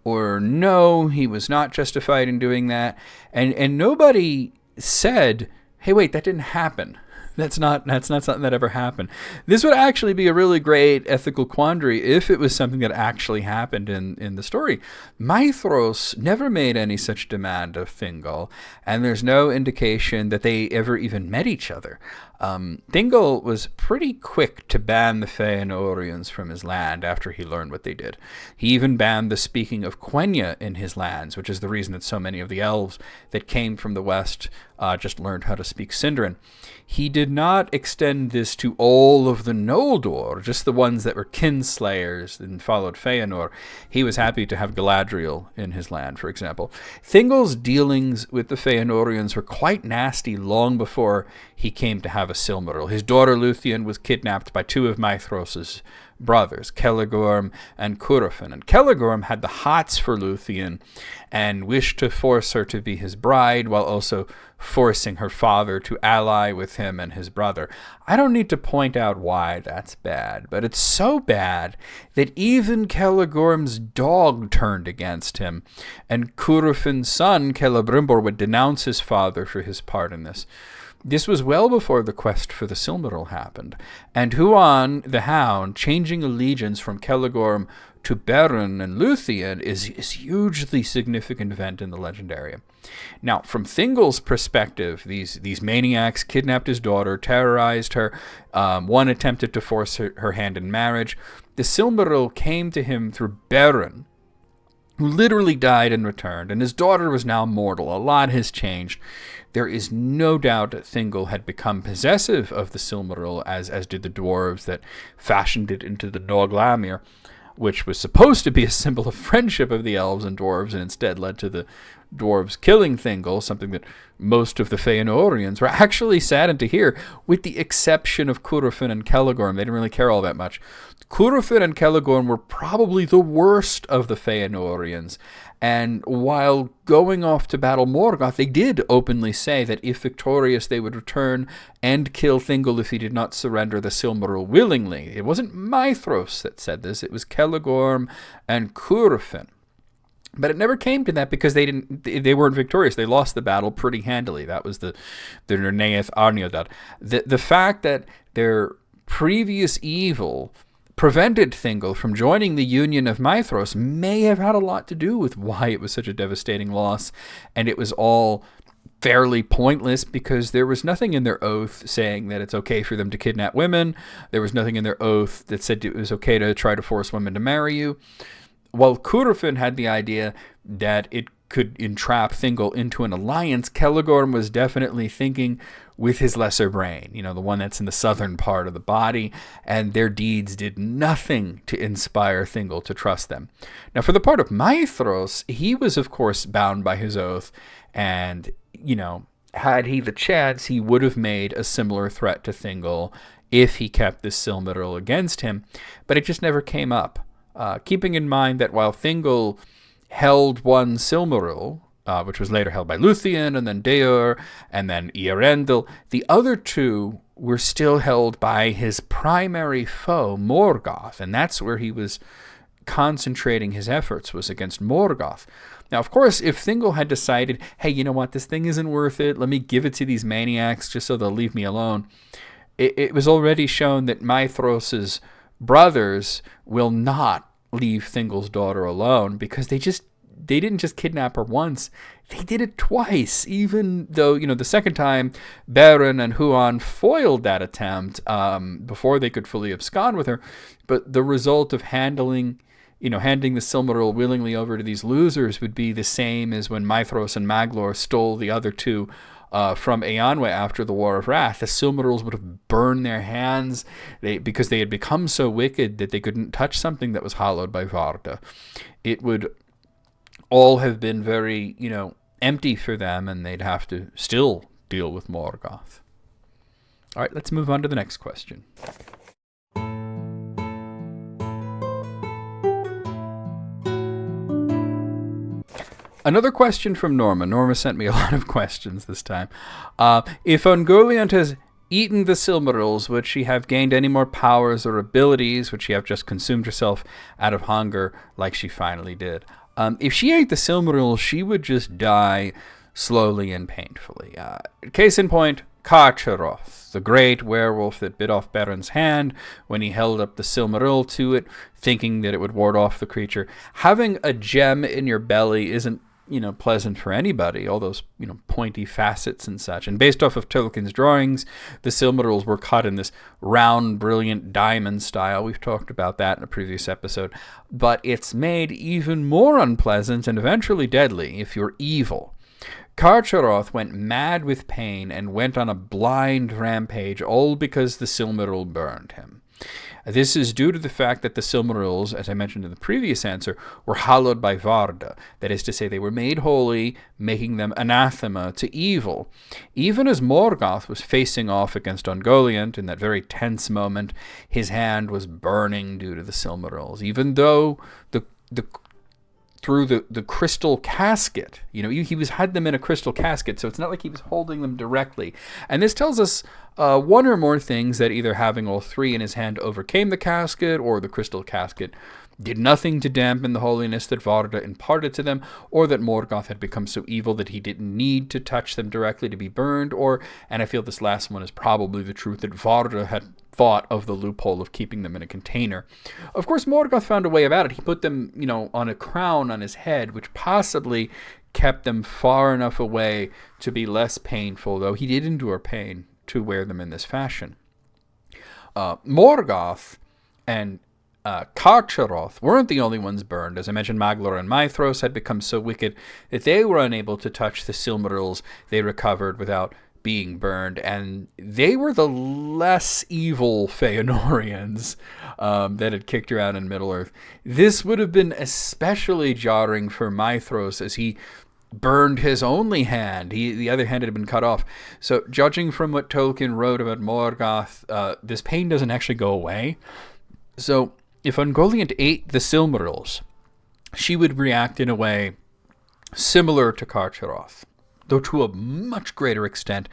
or no, he was not justified in doing that. And nobody said, hey, wait, that didn't happen. That's not something that ever happened. This would actually be a really great ethical quandary if it was something that actually happened in the story. Maedhros never made any such demand of Thingol, and there's no indication that they ever even met each other. Thingol was pretty quick to ban the Feanorians from his land after he learned what they did. He even banned the speaking of Quenya in his lands, which is the reason that so many of the elves that came from the west just learned how to speak Sindarin. He did not extend this to all of the Noldor, just the ones that were kinslayers and followed Feanor. He was happy to have Galadriel in his land, for example. Thingol's dealings with the Feanorians were quite nasty long before he came to have a Silmaril. His daughter Luthien was kidnapped by two of Maedhros' brothers, Celegorm and Curufin. And Celegorm had the hots for Luthien and wished to force her to be his bride while also forcing her father to ally with him and his brother. I don't need to point out why that's bad, but it's so bad that even Celegorm's dog turned against him, and Curufin's son, Celebrimbor, would denounce his father for his part in this. This was well before the quest for the Silmaril happened, and Huan the Hound changing allegiance from Celegorm to Beren and Luthien is a hugely significant event in the Legendarium. Now, from Thingol's perspective, these maniacs kidnapped his daughter, terrorized her. One attempted to force her hand in marriage. The Silmaril came to him through Beren, who literally died and returned, and his daughter was now mortal. A lot has changed. There is no doubt that Thingol had become possessive of the Silmaril, as did the dwarves that fashioned it into the Doglamir, which was supposed to be a symbol of friendship of the elves and dwarves, and instead led to the dwarves killing Thingol, something that most of the Feanorians were actually saddened to hear, with the exception of Curufin and Celegorm. They didn't really care all that much. Curufin and Celegorm were probably the worst of the Feanorians, and while going off to battle Morgoth, they did openly say that if victorious, they would return and kill Thingol if he did not surrender the Silmaril willingly. It wasn't Maedhros that said this, it was Celegorm and Curufin. But it never came to that because they weren't victorious. They lost the battle pretty handily. That was the Nerneath Arniodad. The fact that their previous evil prevented Thingol from joining the Union of Maedhros may have had a lot to do with why it was such a devastating loss, and it was all fairly pointless because there was nothing in their oath saying that it's okay for them to kidnap women. There was nothing in their oath that said it was okay to try to force women to marry you. While Curufin had the idea that it could entrap Thingol into an alliance, Celegorm was definitely thinking with his lesser brain, the one that's in the southern part of the body, and their deeds did nothing to inspire Thingol to trust them. Now, for the part of Maedhros, he was, of course, bound by his oath, and, had he the chance, he would have made a similar threat to Thingol if he kept this Silmaril against him, but it just never came up. Keeping in mind that while Thingol held one Silmaril, which was later held by Luthien, and then Deor, and then Earendil, the other two were still held by his primary foe, Morgoth, and that's where he was concentrating his efforts, was against Morgoth. Now, of course, if Thingol had decided, hey, you know what, this thing isn't worth it, let me give it to these maniacs just so they'll leave me alone, it was already shown that Maedhros's brothers will not leave Thingol's daughter alone, because they didn't just kidnap her once, they did it twice, even though, the second time Beren and Huan foiled that attempt before they could fully abscond with her. But the result of handing the Silmaril willingly over to these losers would be the same as when Maedhros and Maglor stole the other two from Eonwe after the War of Wrath. The Silmarils would have burned their hands because they had become so wicked that they couldn't touch something that was hallowed by Varda. It would all have been very, empty for them, and they'd have to still deal with Morgoth. All right, let's move on to the next question. Another question from Norma. Norma sent me a lot of questions this time. If Ungoliant has eaten the Silmarils, would she have gained any more powers or abilities? Would she have just consumed herself out of hunger like she finally did? If she ate the Silmarils, she would just die slowly and painfully. Case in point, Carcharoth, the great werewolf that bit off Beren's hand when he held up the Silmaril to it, thinking that it would ward off the creature. Having a gem in your belly isn't pleasant for anybody, all those, pointy facets and such. And based off of Tolkien's drawings, the Silmarils were cut in this round, brilliant diamond style. We've talked about that in a previous episode. But it's made even more unpleasant and eventually deadly if you're evil. Carcharoth went mad with pain and went on a blind rampage, all because the Silmaril burned him. This is due to the fact that the Silmarils, as I mentioned in the previous answer, were hallowed by Varda. That is to say, they were made holy, making them anathema to evil. Even as Morgoth was facing off against Ungoliant in that very tense moment, his hand was burning due to the Silmarils. Even though through the crystal casket. He had them in a crystal casket, so it's not like he was holding them directly. And this tells us one or more things, that either having all three in his hand overcame the casket, or the crystal casket did nothing to dampen the holiness that Varda imparted to them, or that Morgoth had become so evil that he didn't need to touch them directly to be burned, and I feel this last one is probably the truth, that Varda had thought of the loophole of keeping them in a container. Of course, Morgoth found a way about it. He put them, on a crown on his head, which possibly kept them far enough away to be less painful, though he did endure pain to wear them in this fashion. Morgoth and Carcharoth weren't the only ones burned. As I mentioned, Maglor and Maedhros had become so wicked that they were unable to touch the Silmarils they recovered without being burned, and they were the less evil Feanorians that had kicked around in Middle-earth. This would have been especially jarring for Maedhros, as he burned his only hand. The other hand had been cut off. So, judging from what Tolkien wrote about Morgoth, this pain doesn't actually go away. So, if Ungoliant ate the Silmarils, she would react in a way similar to Carcharoth, though to a much greater extent,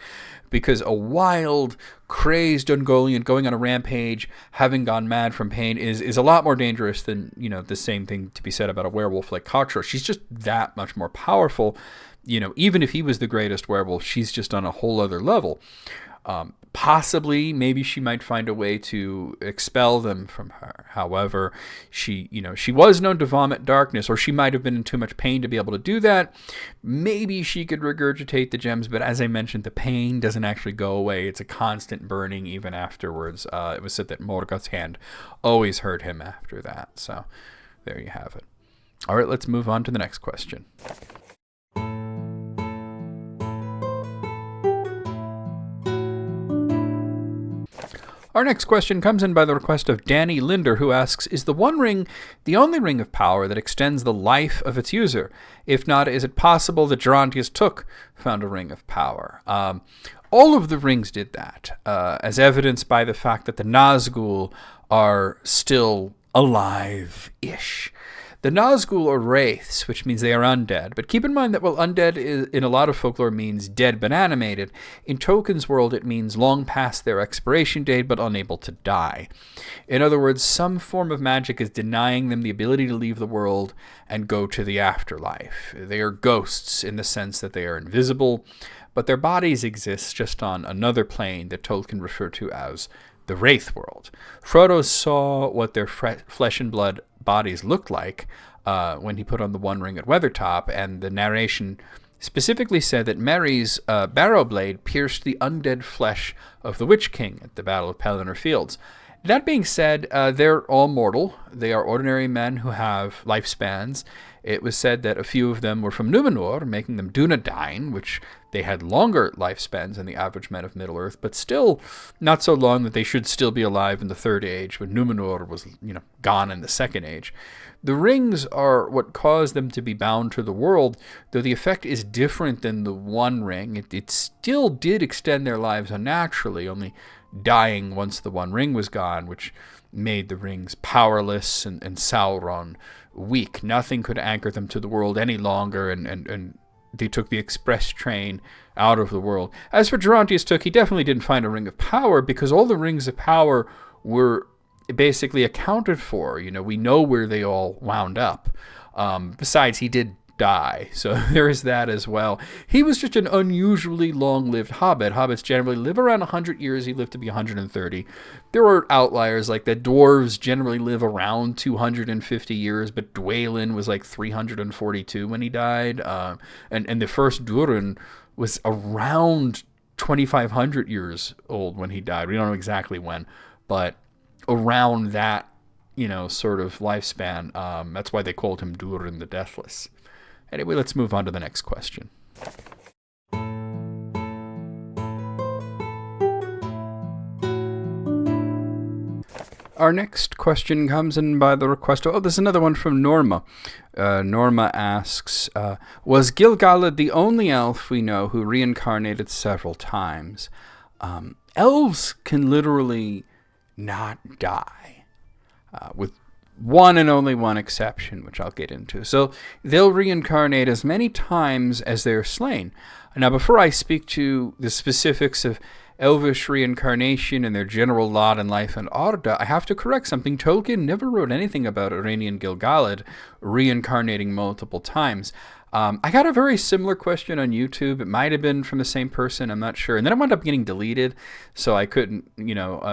because a wild, crazed Ungoliant going on a rampage, having gone mad from pain, is a lot more dangerous than, the same thing to be said about a werewolf like Carcharoth. She's just that much more powerful. Even if he was the greatest werewolf, she's just on a whole other level. Possibly, maybe she might find a way to expel them from her. However, she was known to vomit darkness, or she might have been in too much pain to be able to do that. Maybe she could regurgitate the gems, but as I mentioned, the pain doesn't actually go away. It's a constant burning even afterwards. It was said that Morgoth's hand always hurt him after that. So there you have it. All right, let's move on to the next question. Our next question comes in by the request of Danny Linder, who asks, is the One Ring the only ring of power that extends the life of its user? If not, is it possible that Gerontius Took found a ring of power? All of the rings did that, as evidenced by the fact that the Nazgul are still alive-ish. The Nazgul are wraiths, which means they are undead. But keep in mind that while undead in a lot of folklore means dead but animated, in Tolkien's world it means long past their expiration date but unable to die. In other words, some form of magic is denying them the ability to leave the world and go to the afterlife. They are ghosts in the sense that they are invisible, but their bodies exist just on another plane that Tolkien referred to as the Wraith world. Frodo saw what their flesh and blood bodies looked like when he put on the One Ring at Weathertop, and the narration specifically said that Merry's barrow blade pierced the undead flesh of the Witch King at the Battle of Pelennor Fields. That being said, they're all mortal. They are ordinary men who have lifespans. It was said that a few of them were from Numenor, making them Dunedain, which they had longer lifespans than the average men of Middle-earth, but still not so long that they should still be alive in the Third Age, when Numenor was, gone in the Second Age. The rings are what caused them to be bound to the world, though the effect is different than the One Ring. It still did extend their lives unnaturally, only dying once the One Ring was gone, which made the rings powerless and Sauron weak. Nothing could anchor them to the world any longer, and they took the express train out of the world. As for Gerontius Took, he definitely didn't find a ring of power, because all the rings of power were basically accounted for. We know where they all wound up. Besides, he did die, so there is that as well. He was just an unusually long-lived hobbit. Hobbits generally live around 100 years. He lived to be 130. There are outliers like that. Dwarves generally live around 250 years, but Dwalin was like 342 when he died. And the first Durin was around 2,500 years old when he died. We don't know exactly when, but around that, sort of lifespan. That's why they called him Durin the Deathless. Anyway, let's move on to the next question. Our next question comes in by the request. Oh, there's another one from Norma. Norma asks, was Gil-galad the only elf we know who reincarnated several times? Elves can literally not die, with one and only one exception, which I'll get into. So they'll reincarnate as many times as they're slain. Now, before I speak to the specifics of elvish reincarnation and their general lot in life in Arda, I have to correct something. Tolkien never wrote anything about Iranian Gil-galad reincarnating multiple times. I got a very similar question on YouTube. It might have been from the same person, I'm not sure. And then it wound up getting deleted, so I couldn't,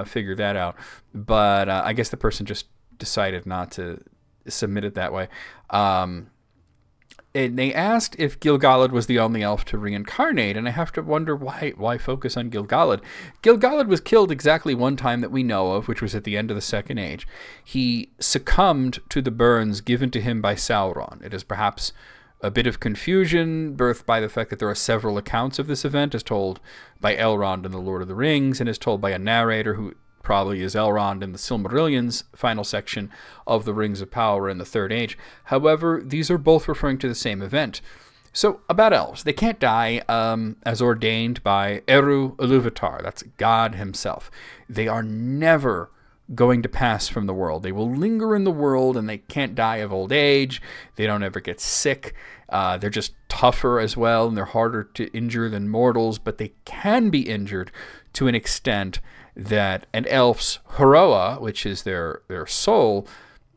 figure that out. But I guess the person just decided not to submit it that way. And they asked if Gil-galad was the only elf to reincarnate, and I have to wonder why focus on Gil-galad. Gil-galad was killed exactly one time that we know of, which was at the end of the Second Age. He succumbed to the burns given to him by Sauron. It is perhaps a bit of confusion, birthed by the fact that there are several accounts of this event, as told by Elrond in The Lord of the Rings, and as told by a narrator who probably is Elrond in the Silmarillion's final section of the Rings of Power in the Third Age. However, these are both referring to the same event. So, about elves. They can't die as ordained by Eru Iluvatar. That's God himself. They are never going to pass from the world. They will linger in the world, and they can't die of old age. They don't ever get sick. They're just tougher as well, and they're harder to injure than mortals, but they can be injured to an extent that an elf's Heroa, which is their soul,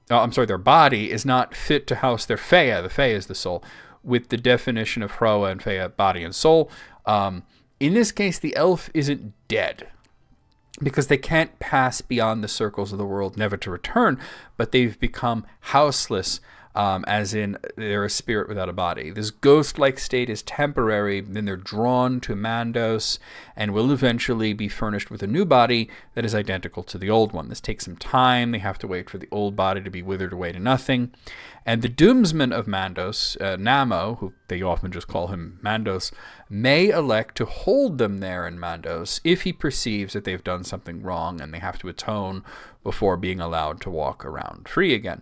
their body, is not fit to house their Fea. The Fea is the soul, with the definition of Heroa and Fea, body and soul. In this case, the elf isn't dead, because they can't pass beyond the circles of the world, never to return, but they've become houseless, as in they're a spirit without a body. This ghost-like state is temporary, then they're drawn to Maedhros and will eventually be furnished with a new body that is identical to the old one. This takes some time. They have to wait for the old body to be withered away to nothing. And the doomsman of Maedhros, Namo, who they often just call him Mandos, may elect to hold them there in Maedhros if he perceives that they've done something wrong and they have to atone before being allowed to walk around free again.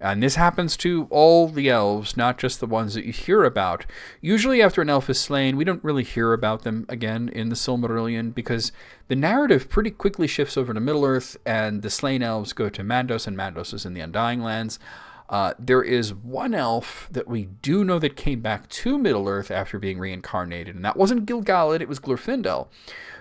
And this happens to all the elves, not just the ones that you hear about. Usually after an elf is slain, we don't really hear about them again in the Silmarillion, because the narrative pretty quickly shifts over to Middle-earth, and the slain elves go to Maedhros, and Maedhros is in the Undying Lands. There is one elf that we do know that came back to Middle-earth after being reincarnated, and that wasn't Gil-galad, it was Glorfindel.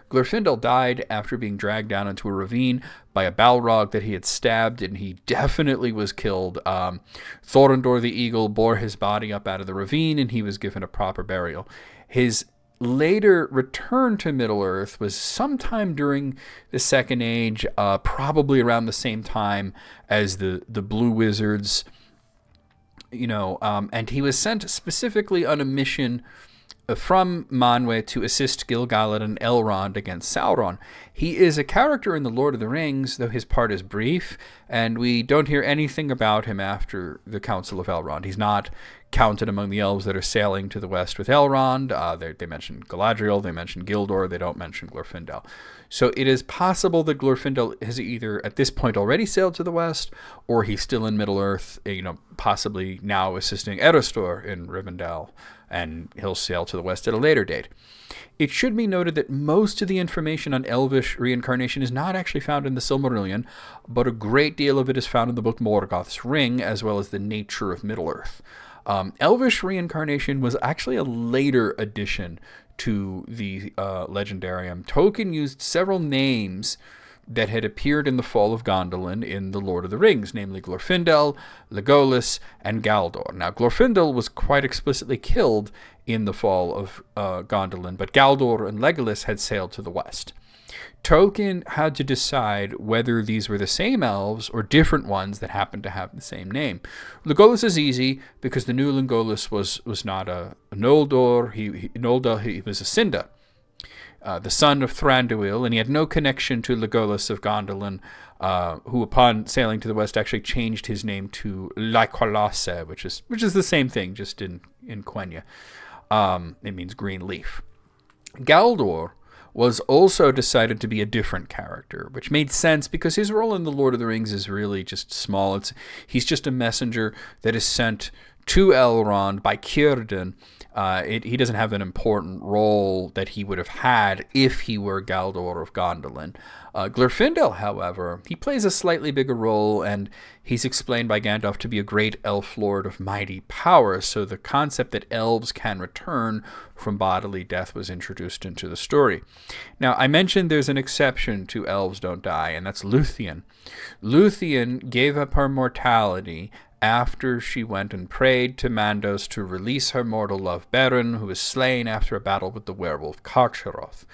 Glorfindel died after being dragged down into a ravine by a Balrog that he had stabbed, and he definitely was killed. Thorondor the Eagle bore his body up out of the ravine, and he was given a proper burial. His later return to Middle-earth was sometime during the Second Age, probably around the same time as the Blue Wizards, and he was sent specifically on a mission from Manwë to assist Gil-galad and Elrond against Sauron. He is a character in The Lord of the Rings, though his part is brief, and we don't hear anything about him after the Council of Elrond. He's not counted among the elves that are sailing to the west with Elrond. They mention Galadriel, they mention Gildor, they don't mention Glorfindel. So it is possible that Glorfindel has either at this point already sailed to the west, or he's still in Middle-earth, possibly now assisting Erestor in Rivendell, and he'll sail to the west at a later date. It should be noted that most of the information on Elvish reincarnation is not actually found in the Silmarillion, but a great deal of it is found in the book Morgoth's Ring, as well as the nature of Middle-earth. Elvish reincarnation was actually a later addition to the Legendarium. Tolkien used several names that had appeared in the Fall of Gondolin in The Lord of the Rings, namely Glorfindel, Legolas, and Galdor. Now, Glorfindel was quite explicitly killed in the Fall of Gondolin, but Galdor and Legolas had sailed to the west. Tolkien had to decide whether these were the same elves or different ones that happened to have the same name. Legolas is easy because the new Legolas was not a Noldor, he was a Sinda, the son of Thranduil, and he had no connection to Legolas of Gondolin, who upon sailing to the west actually changed his name to Lycolasse, which is the same thing, just in Quenya. It means green leaf. Galdor was also decided to be a different character, which made sense because his role in The Lord of the Rings is really just small. He's just a messenger that is sent to Elrond by Círdan. He doesn't have an important role that he would have had if he were Galdor of Gondolin. Glorfindel, however, he plays a slightly bigger role, and he's explained by Gandalf to be a great elf lord of mighty power, so the concept that elves can return from bodily death was introduced into the story. Now, I mentioned there's an exception to elves don't die, and that's Luthien. Luthien gave up her mortality after she went and prayed to Maedhros to release her mortal love Beren, who was slain after a battle with the werewolf Carcharoth.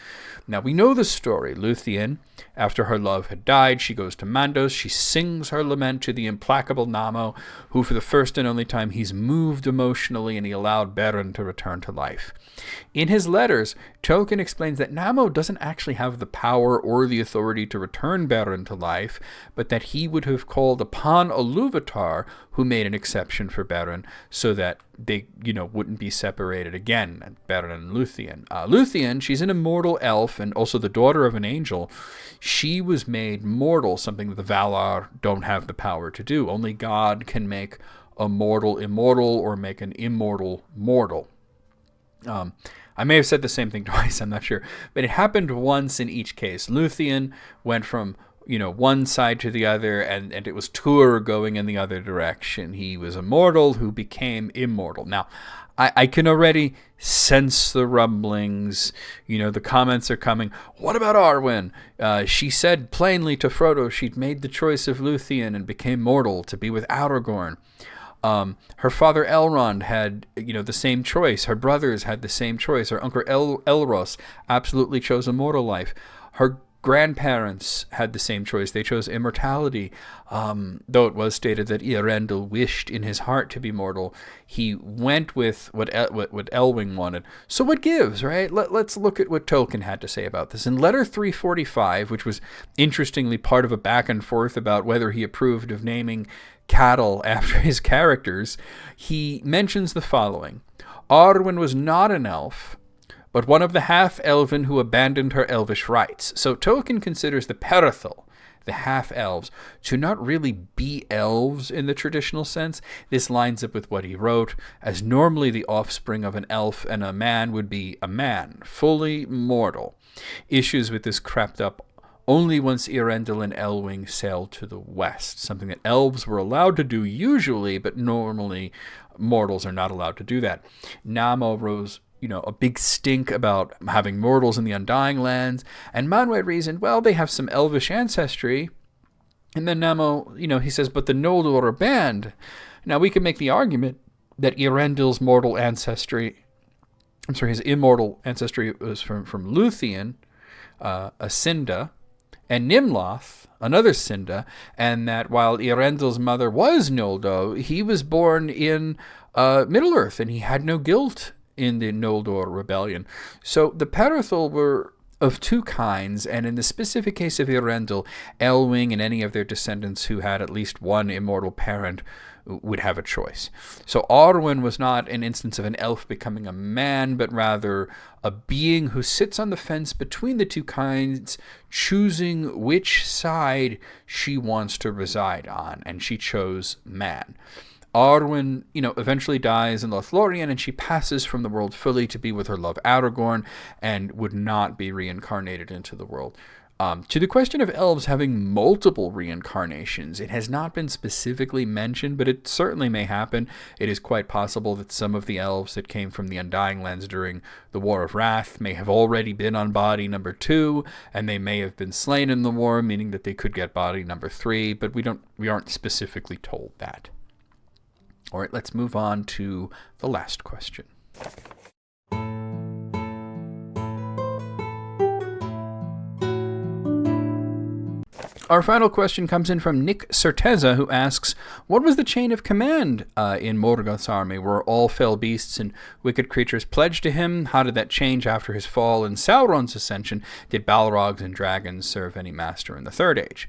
Now, we know the story. Luthien, after her love had died, she goes to Maedhros. She sings her lament to the implacable Namo, who for the first and only time he's moved emotionally, and he allowed Beren to return to life. In his letters, Tolkien explains that Namo doesn't actually have the power or the authority to return Beren to life, but that he would have called upon Iluvatar, who made an exception for Beren, so that they, wouldn't be separated again, Beren and Luthien. Luthien, she's an immortal elf and also the daughter of an angel. She was made mortal, something that the Valar don't have the power to do. Only God can make a mortal immortal or make an immortal mortal. I may have said the same thing twice, I'm not sure, but it happened once in each case. Luthien went from one side to the other, and it was Tuor going in the other direction. He was a mortal who became immortal. Now, I can already sense the rumblings. The comments are coming. What about Arwen? She said plainly to Frodo she'd made the choice of Luthien and became mortal to be with Aragorn. Her father Elrond had, the same choice. Her brothers had the same choice. Her uncle Elros absolutely chose a mortal life. Her grandparents had the same choice. They chose immortality. Though it was stated that Eärendil wished in his heart to be mortal, he went with what Elwing wanted. So what gives, right? Let's look at what Tolkien had to say about this. In letter 345, which was interestingly part of a back and forth about whether he approved of naming cattle after his characters, he mentions the following. Arwen was not an elf, but one of the half-elven who abandoned her elvish rights. So Tolkien considers the Perithal, the half-elves, to not really be elves in the traditional sense. This lines up with what he wrote, as normally the offspring of an elf and a man would be a man, fully mortal. Issues with this crept up only once Eärendil and Elwing sailed to the west, something that elves were allowed to do usually, but normally mortals are not allowed to do that. Namo rose a big stink about having mortals in the Undying Lands, and Manwë reasoned, well, they have some elvish ancestry. And then Namo, he says, but the Noldor are banned. Now, we can make the argument that Eärendil's mortal ancestry his immortal ancestry was from Luthien, a Cinda, and Nimloth, another Cinda, and that while Earendil's mother was Noldor, he was born in Middle-earth, and he had no guilt in the Noldor rebellion. So the Perithal were of two kinds, and in the specific case of Eärendil, Elwing and any of their descendants who had at least one immortal parent would have a choice. So Arwen was not an instance of an elf becoming a man, but rather a being who sits on the fence between the two kinds, choosing which side she wants to reside on, and she chose man. Arwen, eventually dies in Lothlorien, and she passes from the world fully to be with her love Aragorn, and would not be reincarnated into the world. To the question of elves having multiple reincarnations, it has not been specifically mentioned, but it certainly may happen. It is quite possible that some of the elves that came from the Undying Lands during the War of Wrath may have already been on body number 2, and they may have been slain in the war, meaning that they could get body number 3, but we aren't specifically told that. All right, let's move on to the last question. Our final question comes in from Nick Certeza, who asks, what was the chain of command in Morgoth's army? Were all fell beasts and wicked creatures pledged to him? How did that change after his fall and Sauron's ascension? Did Balrogs and dragons serve any master in the Third Age?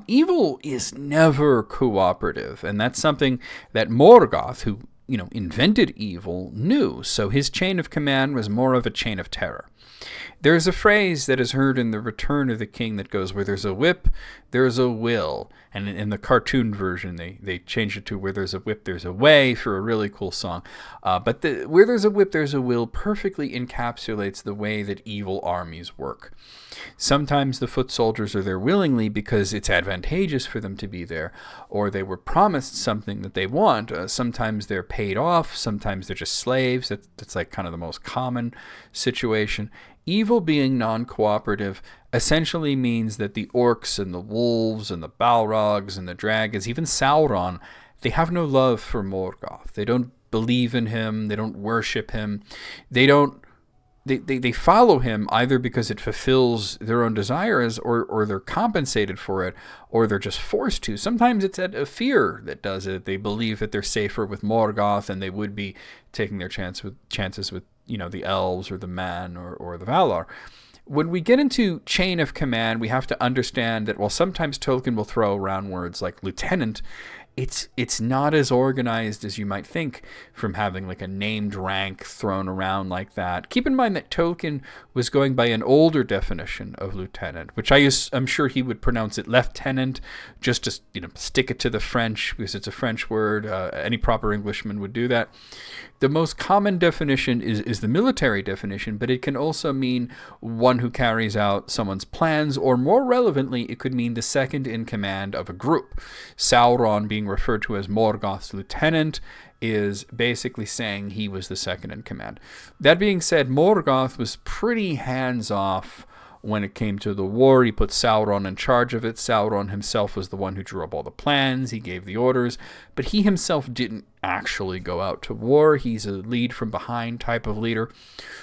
Evil is never cooperative, and that's something that Morgoth, who invented evil, knew. So his chain of command was more of a chain of terror. There's a phrase that is heard in The Return of the King that goes, where there's a whip, there's a will. And in the cartoon version, they changed it to where there's a whip, there's a way, for a really cool song. But where there's a whip, there's a will perfectly encapsulates the way that evil armies work. Sometimes the foot soldiers are there willingly because it's advantageous for them to be there, or they were promised something that they want. Sometimes they're paid off, sometimes they're just slaves. That's like kind of the most common situation. Evil being non-cooperative essentially means that the orcs and the wolves and the Balrogs and the dragons, even Sauron, they have no love for Morgoth. They don't believe in him. They don't worship him. They follow him either because it fulfills their own desires, or they're compensated for it, or they're just forced to. Sometimes it's out of fear that does it. They believe that they're safer with Morgoth than they would be taking their chances with the elves or the man or the Valar. When we get into chain of command, we have to understand that while sometimes Tolkien will throw around words like lieutenant, it's not as organized as you might think from having like a named rank thrown around like that. Keep in mind that Tolkien was going by an older definition of lieutenant, which I'm sure he would pronounce it lieutenant, just to stick it to the French because it's a French word. Any proper Englishman would do that. The most common definition is the military definition, but it can also mean one who carries out someone's plans, or more relevantly, it could mean the second in command of a group. Sauron being referred to as Morgoth's lieutenant is basically saying he was the second in command. That being said, Morgoth was pretty hands-off when it came to the war. He put Sauron in charge of it. Sauron himself was the one who drew up all the plans. He gave the orders, but he himself didn't actually go out to war. He's a lead from behind type of leader.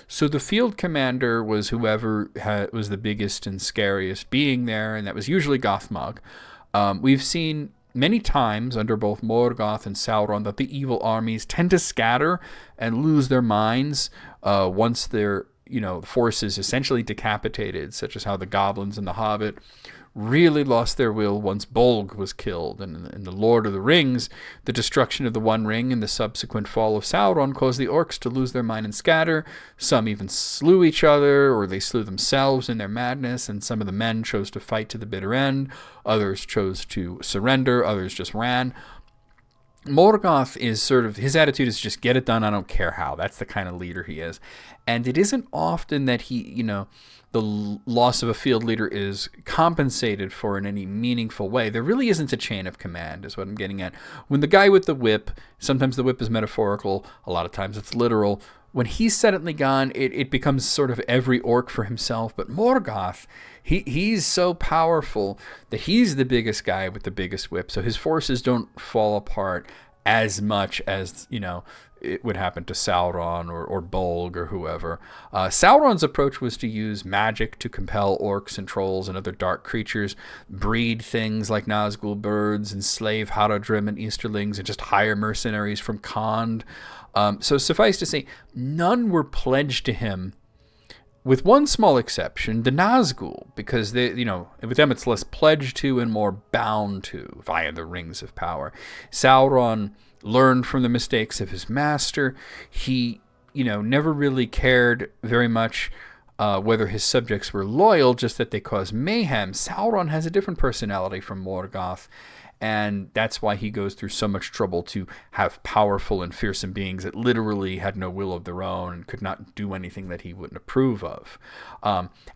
So the field commander was whoever was the biggest and scariest being there, and that was usually Gothmog. We've seen many times under both Morgoth and Sauron that the evil armies tend to scatter and lose their minds once their forces essentially decapitated, such as how the goblins in The Hobbit really lost their will once Bolg was killed. And in The Lord of the Rings, the destruction of the One Ring and the subsequent fall of Sauron caused the orcs to lose their mind and scatter. Some even slew each other, or they slew themselves in their madness, and some of the men chose to fight to the bitter end. Others chose to surrender. Others just ran. Morgoth is his attitude is just get it done, I don't care how. That's the kind of leader he is. And it isn't often that he, the loss of a field leader is compensated for in any meaningful way. There really isn't a chain of command, is what I'm getting at. When the guy with the whip, sometimes the whip is metaphorical, a lot of times it's literal. When he's suddenly gone, it becomes sort of every orc for himself. But Morgoth, he's so powerful that he's the biggest guy with the biggest whip. So his forces don't fall apart as much as, it would happen to Sauron or Bolg or whoever. Sauron's approach was to use magic to compel orcs and trolls and other dark creatures, breed things like Nazgul birds, enslave Haradrim and Easterlings, and just hire mercenaries from Khand. So suffice to say, none were pledged to him, with one small exception, the Nazgul, because they, with them it's less pledged to and more bound to via the rings of power. Sauron learned from the mistakes of his master. He, never really cared very much whether his subjects were loyal, just that they caused mayhem. Sauron has a different personality from Morgoth, and that's why he goes through so much trouble to have powerful and fearsome beings that literally had no will of their own and could not do anything that he wouldn't approve of.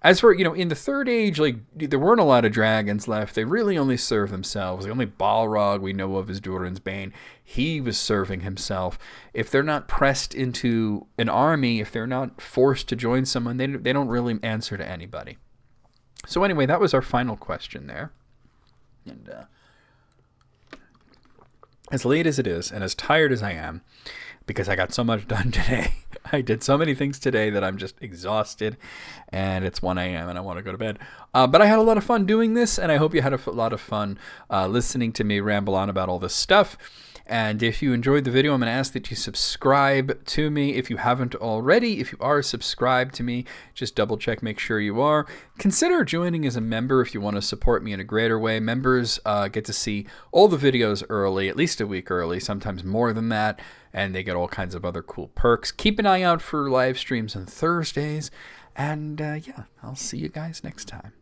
As for, in the Third Age, there weren't a lot of dragons left. They really only serve themselves. The only Balrog we know of is Durin's Bane. He was serving himself. If they're not pressed into an army, if they're not forced to join someone, they don't really answer to anybody. So anyway, that was our final question there. And, as late as it is, and as tired as I am, because I got so much done today, I did so many things today that I'm just exhausted, and it's 1 a.m. and I want to go to bed. But I had a lot of fun doing this, and I hope you had a lot of fun listening to me ramble on about all this stuff. And if you enjoyed the video, I'm going to ask that you subscribe to me if you haven't already. If you are subscribed to me, just double check, make sure you are. Consider joining as a member if you want to support me in a greater way. Members get to see all the videos early, at least a week early, sometimes more than that, and they get all kinds of other cool perks. Keep an eye out for live streams on Thursdays, and yeah, I'll see you guys next time.